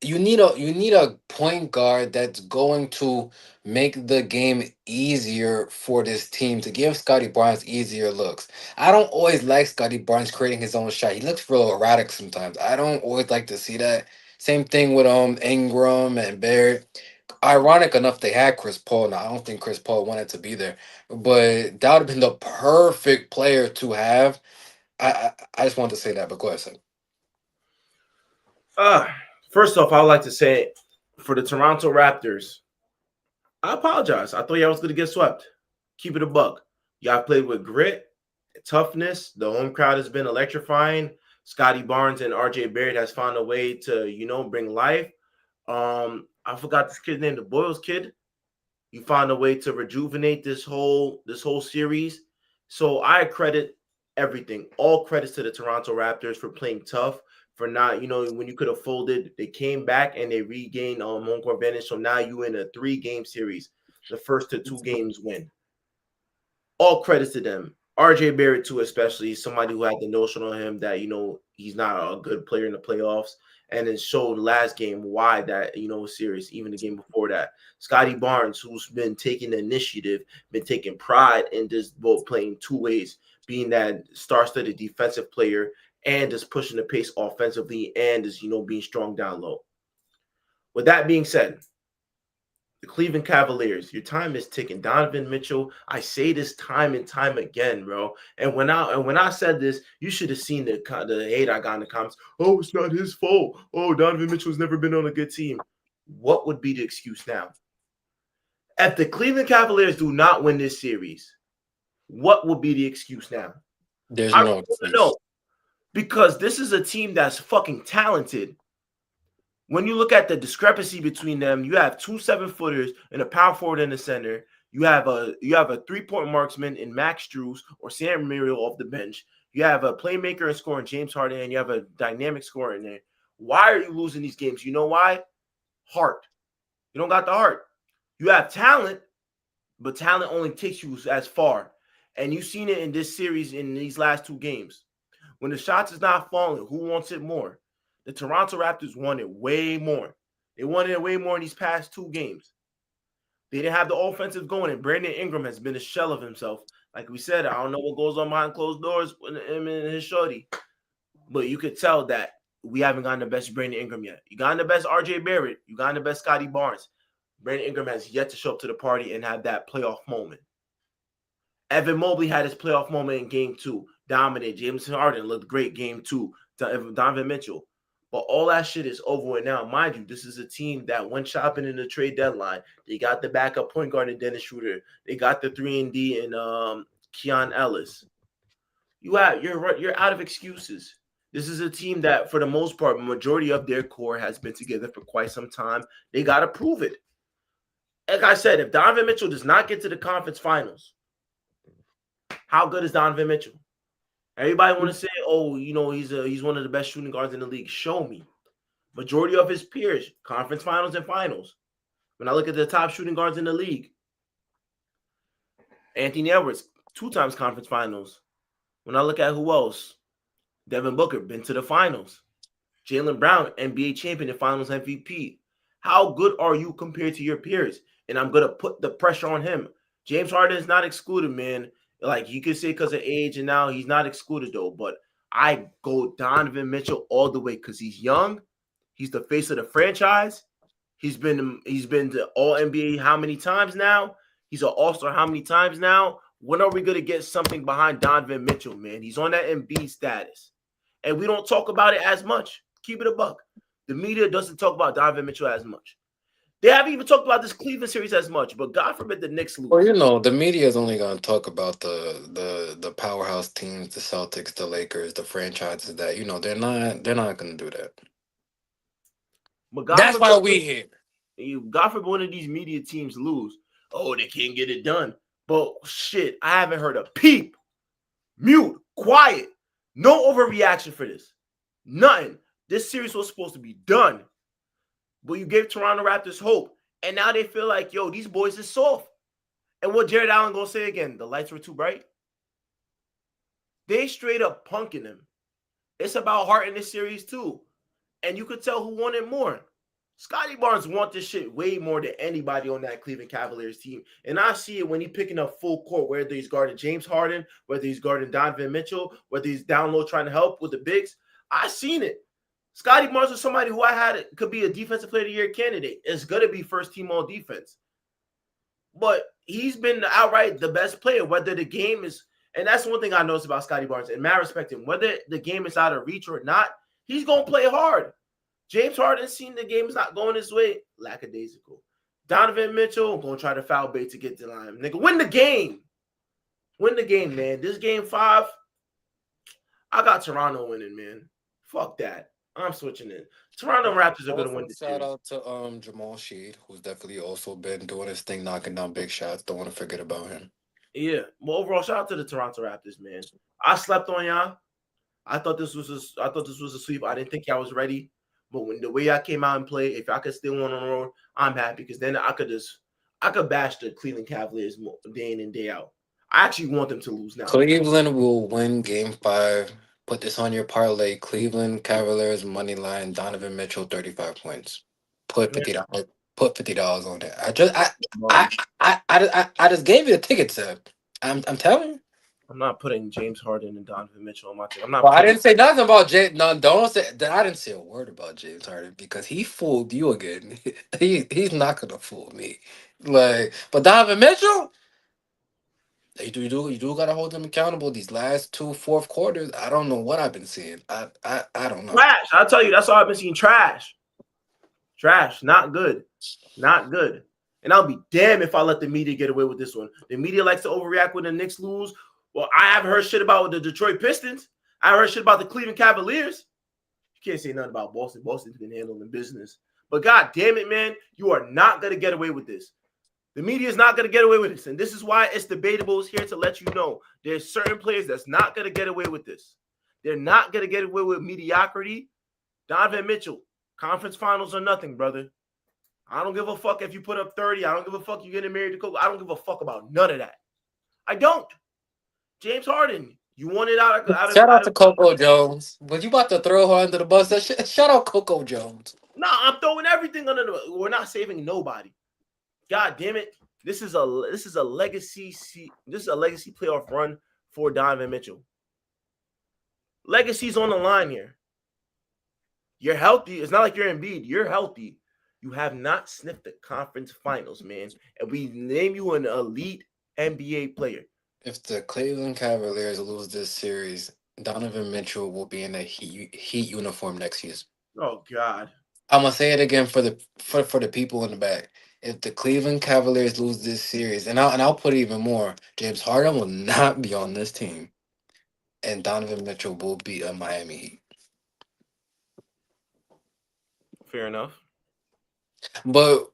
A: You need a point guard that's going to make the game easier for this team to give Scotty Barnes easier looks. I don't always like Scotty Barnes creating his own shot. He looks real erratic sometimes. I don't always like to see that. Same thing with Ingram and Barrett. Ironic enough, they had Chris Paul. Now I don't think Chris Paul wanted to be there, but that would have been the perfect player to have. I just wanted to say that, but go ahead, son.
B: Uh, First off, I would like to say for the Toronto Raptors, I apologize. I thought y'all was going to get swept. Keep it a buck. Y'all played with grit, toughness. The home crowd has been electrifying. Scotty Barnes and RJ Barrett has found a way to, bring life. I forgot this kid's name, the Boyles kid. You found a way to rejuvenate this whole series. So I credit everything. All credits to the Toronto Raptors for playing tough, for not, when you could have folded, they came back and they regained home court advantage. So now you in a 3-game series. The first to 2 games win. All credits to them. RJ Barrett too, especially somebody who had the notion on him that he's not a good player in the playoffs, and then showed last game why that was serious. Even the game before that, Scotty Barnes, who's been taking the initiative, been taking pride in this both playing two ways, being that star-studded defensive player and just pushing the pace offensively and just being strong down low. With that being said, the Cleveland Cavaliers, your time is ticking. Donovan Mitchell, I say this time and time again, bro. And when I said this, you should have seen the hate I got in the comments. Oh, it's not his fault. Oh, Donovan Mitchell's never been on a good team. What would be the excuse now? If the Cleveland Cavaliers do not win this series, what would be the excuse now?
A: There's
B: I really
A: no
B: want to
A: excuse.
B: know, because this is a team that's fucking talented. When you look at the discrepancy between them, you have 2 7-footers and a power forward in the center. You have a 3-point marksman in Max Strus or Sam Muriel off the bench. You have a playmaker and scoring James Harden, and you have a dynamic scorer in there. Why are you losing these games? You know why? Heart. You don't got the heart. You have talent, but talent only takes you as far. And you've seen it in this series in these last 2 games. When the shots is not falling, who wants it more? The Toronto Raptors won it way more. They wanted it way more in these past 2 games. They didn't have the offensive going, and Brandon Ingram has been a shell of himself. Like we said, I don't know what goes on behind closed doors with him and his shorty, but you could tell that we haven't gotten the best Brandon Ingram yet. You got the best RJ Barrett. You got the best Scotty Barnes. Brandon Ingram has yet to show up to the party and have that playoff moment. Evan Mobley had his playoff moment in game 2. Dominated. James Harden looked great game 2. Donovan Mitchell. But all that shit is over with now. Mind you, this is a team that went shopping in the trade deadline. They got the backup point guard in Dennis Schroeder. They got the 3-and-D in Keon Ellis. You're out of excuses. This is a team that, for the most part, majority of their core has been together for quite some time. They got to prove it. Like I said, if Donovan Mitchell does not get to the conference finals, how good is Donovan Mitchell? Everybody want to say, oh, he's one of the best shooting guards in the league. Show me. Majority of his peers, conference finals and finals. When I look at the top shooting guards in the league, Anthony Edwards, 2 times conference finals. When I look at who else, Devin Booker, been to the finals. Jaylen Brown, NBA champion and finals MVP. How good are you compared to your peers? And I'm going to put the pressure on him. James Harden is not excluded, man. Like you could say because of age and now he's not excluded though. But I go Donovan Mitchell all the way because he's young. He's the face of the franchise. He's been to All NBA how many times now? He's an All-Star how many times now? When are we going to get something behind Donovan Mitchell, man? He's on that Embiid status. And we don't talk about it as much. Keep it a buck. The media doesn't talk about Donovan Mitchell as much. They haven't even talked about this Cleveland series as much, but God forbid the Knicks
A: Well,
B: lose.
A: the media is only going to talk about the powerhouse teams, the Celtics, the Lakers, the franchises that they're not going to do that.
B: But
A: That's why we here.
B: God forbid one of these media teams lose. Oh, they can't get it done. But shit, I haven't heard a peep. Mute, quiet, no overreaction for this. Nothing. This series was supposed to be done. But you gave Toronto Raptors hope. And now they feel like, yo, these boys is soft. And what Jared Allen gonna say again? The lights were too bright. They straight up punking him. It's about heart in this series too, and you could tell who wanted more. Scotty Barnes wants this shit way more than anybody on that Cleveland Cavaliers team. And I see it when he's picking up full court, whether he's guarding James Harden, whether he's guarding Donovan Mitchell, whether he's down low trying to help with the bigs. I seen it. Scotty Barnes was somebody who I had could be a defensive player of the year candidate. It's going to be first team all defense. But he's been outright the best player, whether the game is, and that's one thing I noticed about Scotty Barnes, and Matt respect him, whether the game is out of reach or not, he's going to play hard. James Harden seen the game is not going his way, lackadaisical. Donovan Mitchell going to try to foul bait to get the line. Nigga, win the game. Win the game, man. This game 5, I got Toronto winning, man. Fuck that. I'm switching it. Toronto Raptors are going to
A: Also,
B: win the
A: shout
B: series.
A: out to Jamal Sheed, who's definitely also been doing his thing, knocking down big shots. Don't want to forget about him.
B: Yeah. Well, overall, shout out to the Toronto Raptors, man. I slept on y'all. I thought this was a sweep. I didn't think y'all was ready. But when the way I came out and played, if I could still win on the road, I'm happy because then I could bash the Cleveland Cavaliers day in and day out. I actually want them to lose now.
A: Cleveland will win Game 5. Put this on your parlay. Cleveland Cavaliers money line. Donovan Mitchell 35 points. Put
B: Man,
A: $50. Put $50 on that. I just
B: bum.
A: I just gave you the ticket, sir. I'm telling you.
B: I'm not putting James Harden and Donovan Mitchell on my team. I'm not
A: Well, I
B: putting.
A: didn't say nothing about James. No, don't say that. I didn't say a word about James Harden because he fooled you again. He's not gonna fool me. Like, but Donovan Mitchell, you do gotta hold him accountable. These last two fourth quarters, I don't know what I've been seeing. I don't know.
B: Trash. I'll tell you, that's all I've been seeing. Trash. Trash. Not good. Not good. And I'll be damned if I let the media get away with this one. The media likes to overreact when the Knicks lose. Well, I haven't heard shit about the Detroit Pistons. I heard shit about the Cleveland Cavaliers. You can't say nothing about Boston. Boston's been handling business. But god damn it, man, you are not gonna get away with this. The media is not gonna get away with this. And this is why it's debatable. Is here to let you know there's certain players that's not gonna get away with this. They're not gonna get away with mediocrity. Donovan Mitchell, conference finals or nothing, brother. I don't give a fuck if you put up 30. I don't give a fuck you getting married to Coco. I don't give a fuck about none of that. I don't. James Harden, you want it
A: Shout out
B: out
A: to
B: of
A: Coco Jones. Was you about to throw her under the bus? Shout out Coco Jones.
B: No, I'm throwing everything under the. We're not saving nobody. God damn it! This is a legacy. This is a legacy playoff run for Donovan Mitchell. Legacy's on the line here. You're healthy. It's not like you're Embiid. You're healthy. You have not sniffed the conference finals, man. And we name you an elite NBA player.
A: If the Cleveland Cavaliers lose this series, Donovan Mitchell will be in a Heat uniform next season.
B: Oh God.
A: I'm gonna say it again for the people in the back. If the Cleveland Cavaliers lose this series, and I'll put even more, James Harden will not be on this team, and Donovan Mitchell will be a Miami Heat.
B: Fair enough.
A: But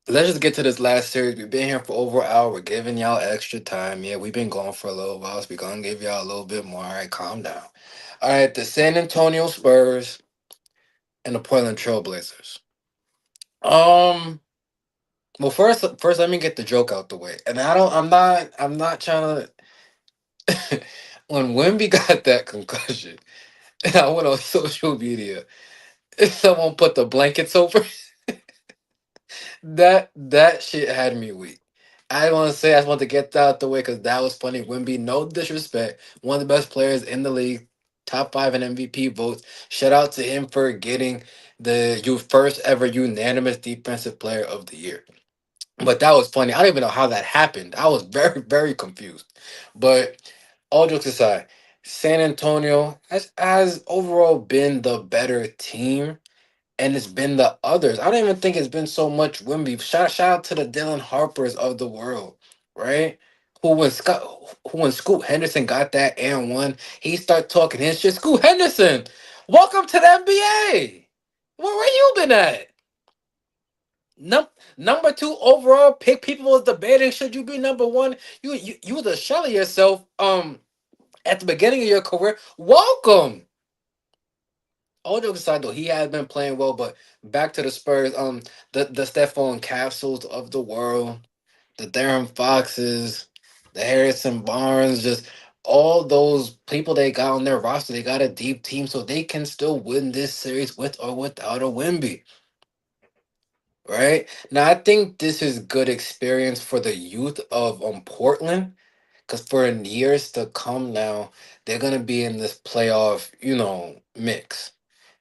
A: let's just get to this last series. We've been here for over an hour. We're giving y'all extra time. Yeah, we've been going for a little while, so we're gonna give y'all a little bit more. All right, calm down. All right, the San Antonio Spurs and the Portland Trailblazers. Um, well, first, let me get the joke out the way. And I'm not trying to. When Wimby got that concussion, and I went on social media, and someone put the blankets over that shit had me weak. I just want to get that out the way because that was funny. Wimby, no disrespect, one of the best players in the league, top 5 in MVP votes. Shout out to him for getting the first ever unanimous defensive player of the year. But that was funny. I don't even know how that happened. I was very, very confused. But all jokes aside, San Antonio has overall been the better team, and it's been the others. I don't even think it's been so much Wimby. Shout out to the Dylan Harpers of the world, right? Who when Scoot Henderson got that and one, he start talking his shit. Scoot Henderson, welcome to the NBA. Where you been at? Number 2 overall pick. People was debating should you be number 1. You was a shell of yourself. At the beginning of your career. Welcome. All jokes aside, though, he has been playing well. But back to the Spurs. The Stephon Capsules of the world, the Darren Foxes, the Harrison Barnes. Just all those people they got on their roster, they got a deep team, so they can still win this series with or without a Wimby. Right now, I think this is good experience for the youth of Portland, because for years to come now, they're gonna be in this playoff, mix.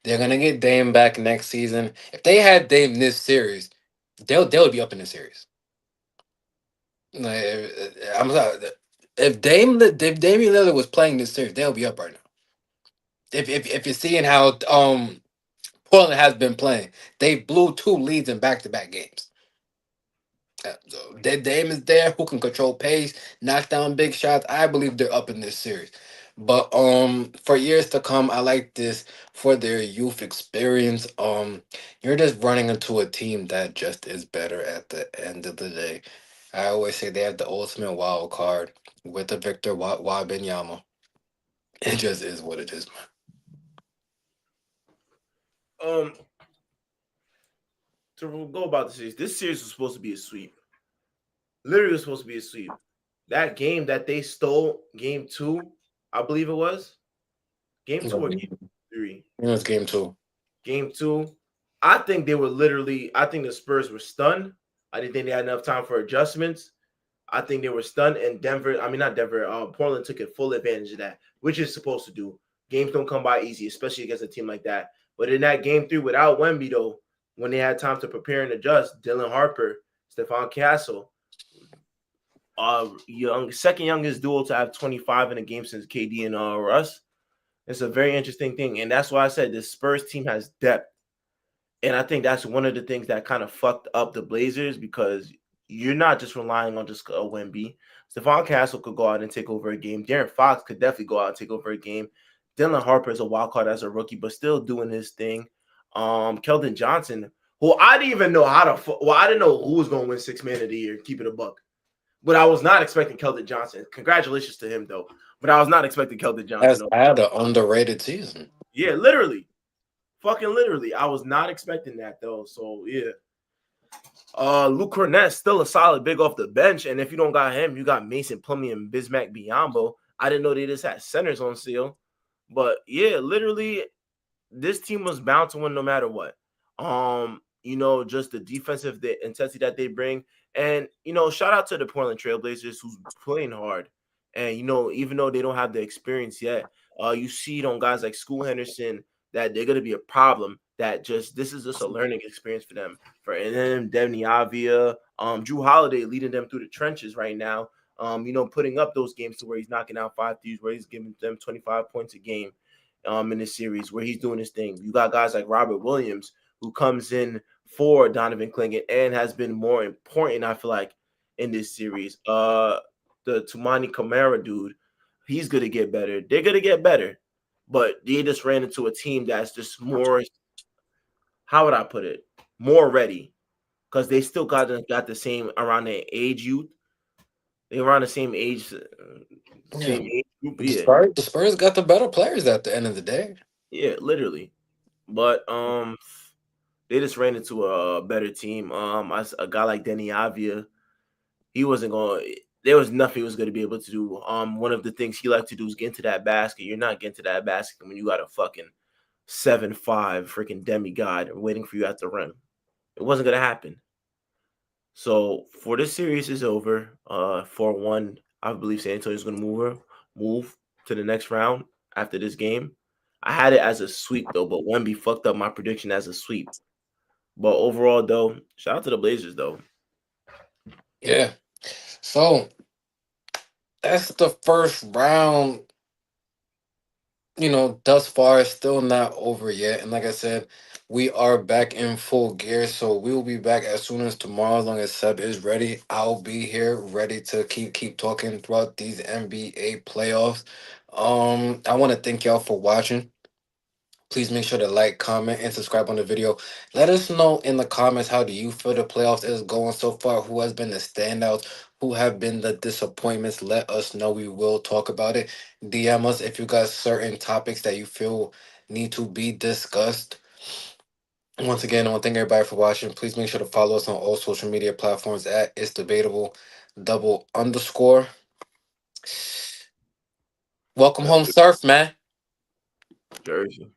A: They're gonna get Dame back next season. If they had Dame this series, they'll be up in the series. Like, I'm sorry. If Damian Lillard was playing this series, they'll be up right now. If you're seeing how Portland has been playing, they blew two leads in back to back games. So their Dame is there who can control pace, knock down big shots. I believe they're up in this series. But for years to come, I like this for their youth experience. You're just running into a team that just is better at the end of the day. I always say they have the ultimate wild card with the Victor Wembanyama. It just is what it is, man.
B: Um, to go about the series, this series was supposed to be a sweep. Literally was supposed to be a sweep. That game that they stole, game two, I believe it was. Game two or game three?
A: It was game two.
B: Game two. I think they were literally, I think the Spurs were stunned. I didn't think they had enough time for adjustments. I think they were stunned, and Denver, I mean, not Denver, Portland took a full advantage of that, which is supposed to do. Games don't come by easy, especially against a team like that. But in that game three, without Wemby, though, when they had time to prepare and adjust, Dylan Harper, Stephon Castle, second youngest duo to have 25 in a game since KD and Russ. It's a very interesting thing, and that's why I said this Spurs team has depth. And I think that's one of the things that kind of fucked up the Blazers because you're not just relying on just a Wemby. Stephon Castle could go out and take over a game. Darren Fox could definitely go out and take over a game. Dylan Harper is a wild card as a rookie, but still doing his thing. Keldon Johnson, who I didn't even know I didn't know who was going to win Six Man of the Year, keep it a buck. But I was not expecting Keldon Johnson. Congratulations to him, though. But I was not expecting Keldon Johnson.
A: Has had an underrated season.
B: Yeah, literally. Fucking literally. I was not expecting that, though. So, yeah. Luke Cornett's still a solid big off the bench. And if you don't got him, you got Mason Plumlee and Bismack Biyombo. I didn't know they just had centers on seal. But, yeah, literally, this team was bound to win no matter what. Just the defensive intensity that they bring. And, shout out to the Portland Trailblazers who's playing hard. And, even though they don't have the experience yet, you see it on guys like School Henderson that they're going to be a problem. That this is just a learning experience for them. For them, Devni Avia, Drew Holiday leading them through the trenches right now. Putting up those games to where he's knocking out 5 threes, where he's giving them 25 points a game in this series, where he's doing his thing. You got guys like Robert Williams, who comes in for Donovan Clingan and has been more important, I feel like, in this series. The Tumani Kamara dude, he's going to get better. They're going to get better. But they just ran into a team that's just more, how would I put it, more ready. Because they still got the same, around their age youth. They around the same age,
A: Yeah.
B: group.
A: The
B: Yeah.
A: Spurs got the better players at the end of the day.
B: Yeah, literally. But they just ran into a better team. A guy like Denny Avia, he wasn't going. There was nothing he was going to be able to do. One of the things he liked to do is get into that basket. You're not getting to that basket when you got a fucking 7'5" freaking demigod waiting for you at the rim. It wasn't going to happen. So for this series is over. 4-1. I believe San Antonio's going to move to the next round after this game. I had it as a sweep though, but Wemby fucked up my prediction as a sweep. But overall, though, shout out to the Blazers, though.
A: Yeah. So that's the first round. Thus far, it's still not over yet. And like I said, we are back in full gear. So we will be back as soon as tomorrow, as long as Seb is ready. I'll be here ready to keep talking throughout these NBA playoffs. I want to thank y'all for watching. Please make sure to like, comment, and subscribe on the video. Let us know in the comments how do you feel the playoffs is going so far. Who has been the standouts? Who have been the disappointments? Let us know. We will talk about it. DM us if you got certain topics that you feel need to be discussed. Once again, I want to thank everybody for watching. Please make sure to follow us on all social media platforms at It's Debatable double underscore. Welcome
B: That's
A: home,
B: good.
A: Surf, man.
B: Jersey.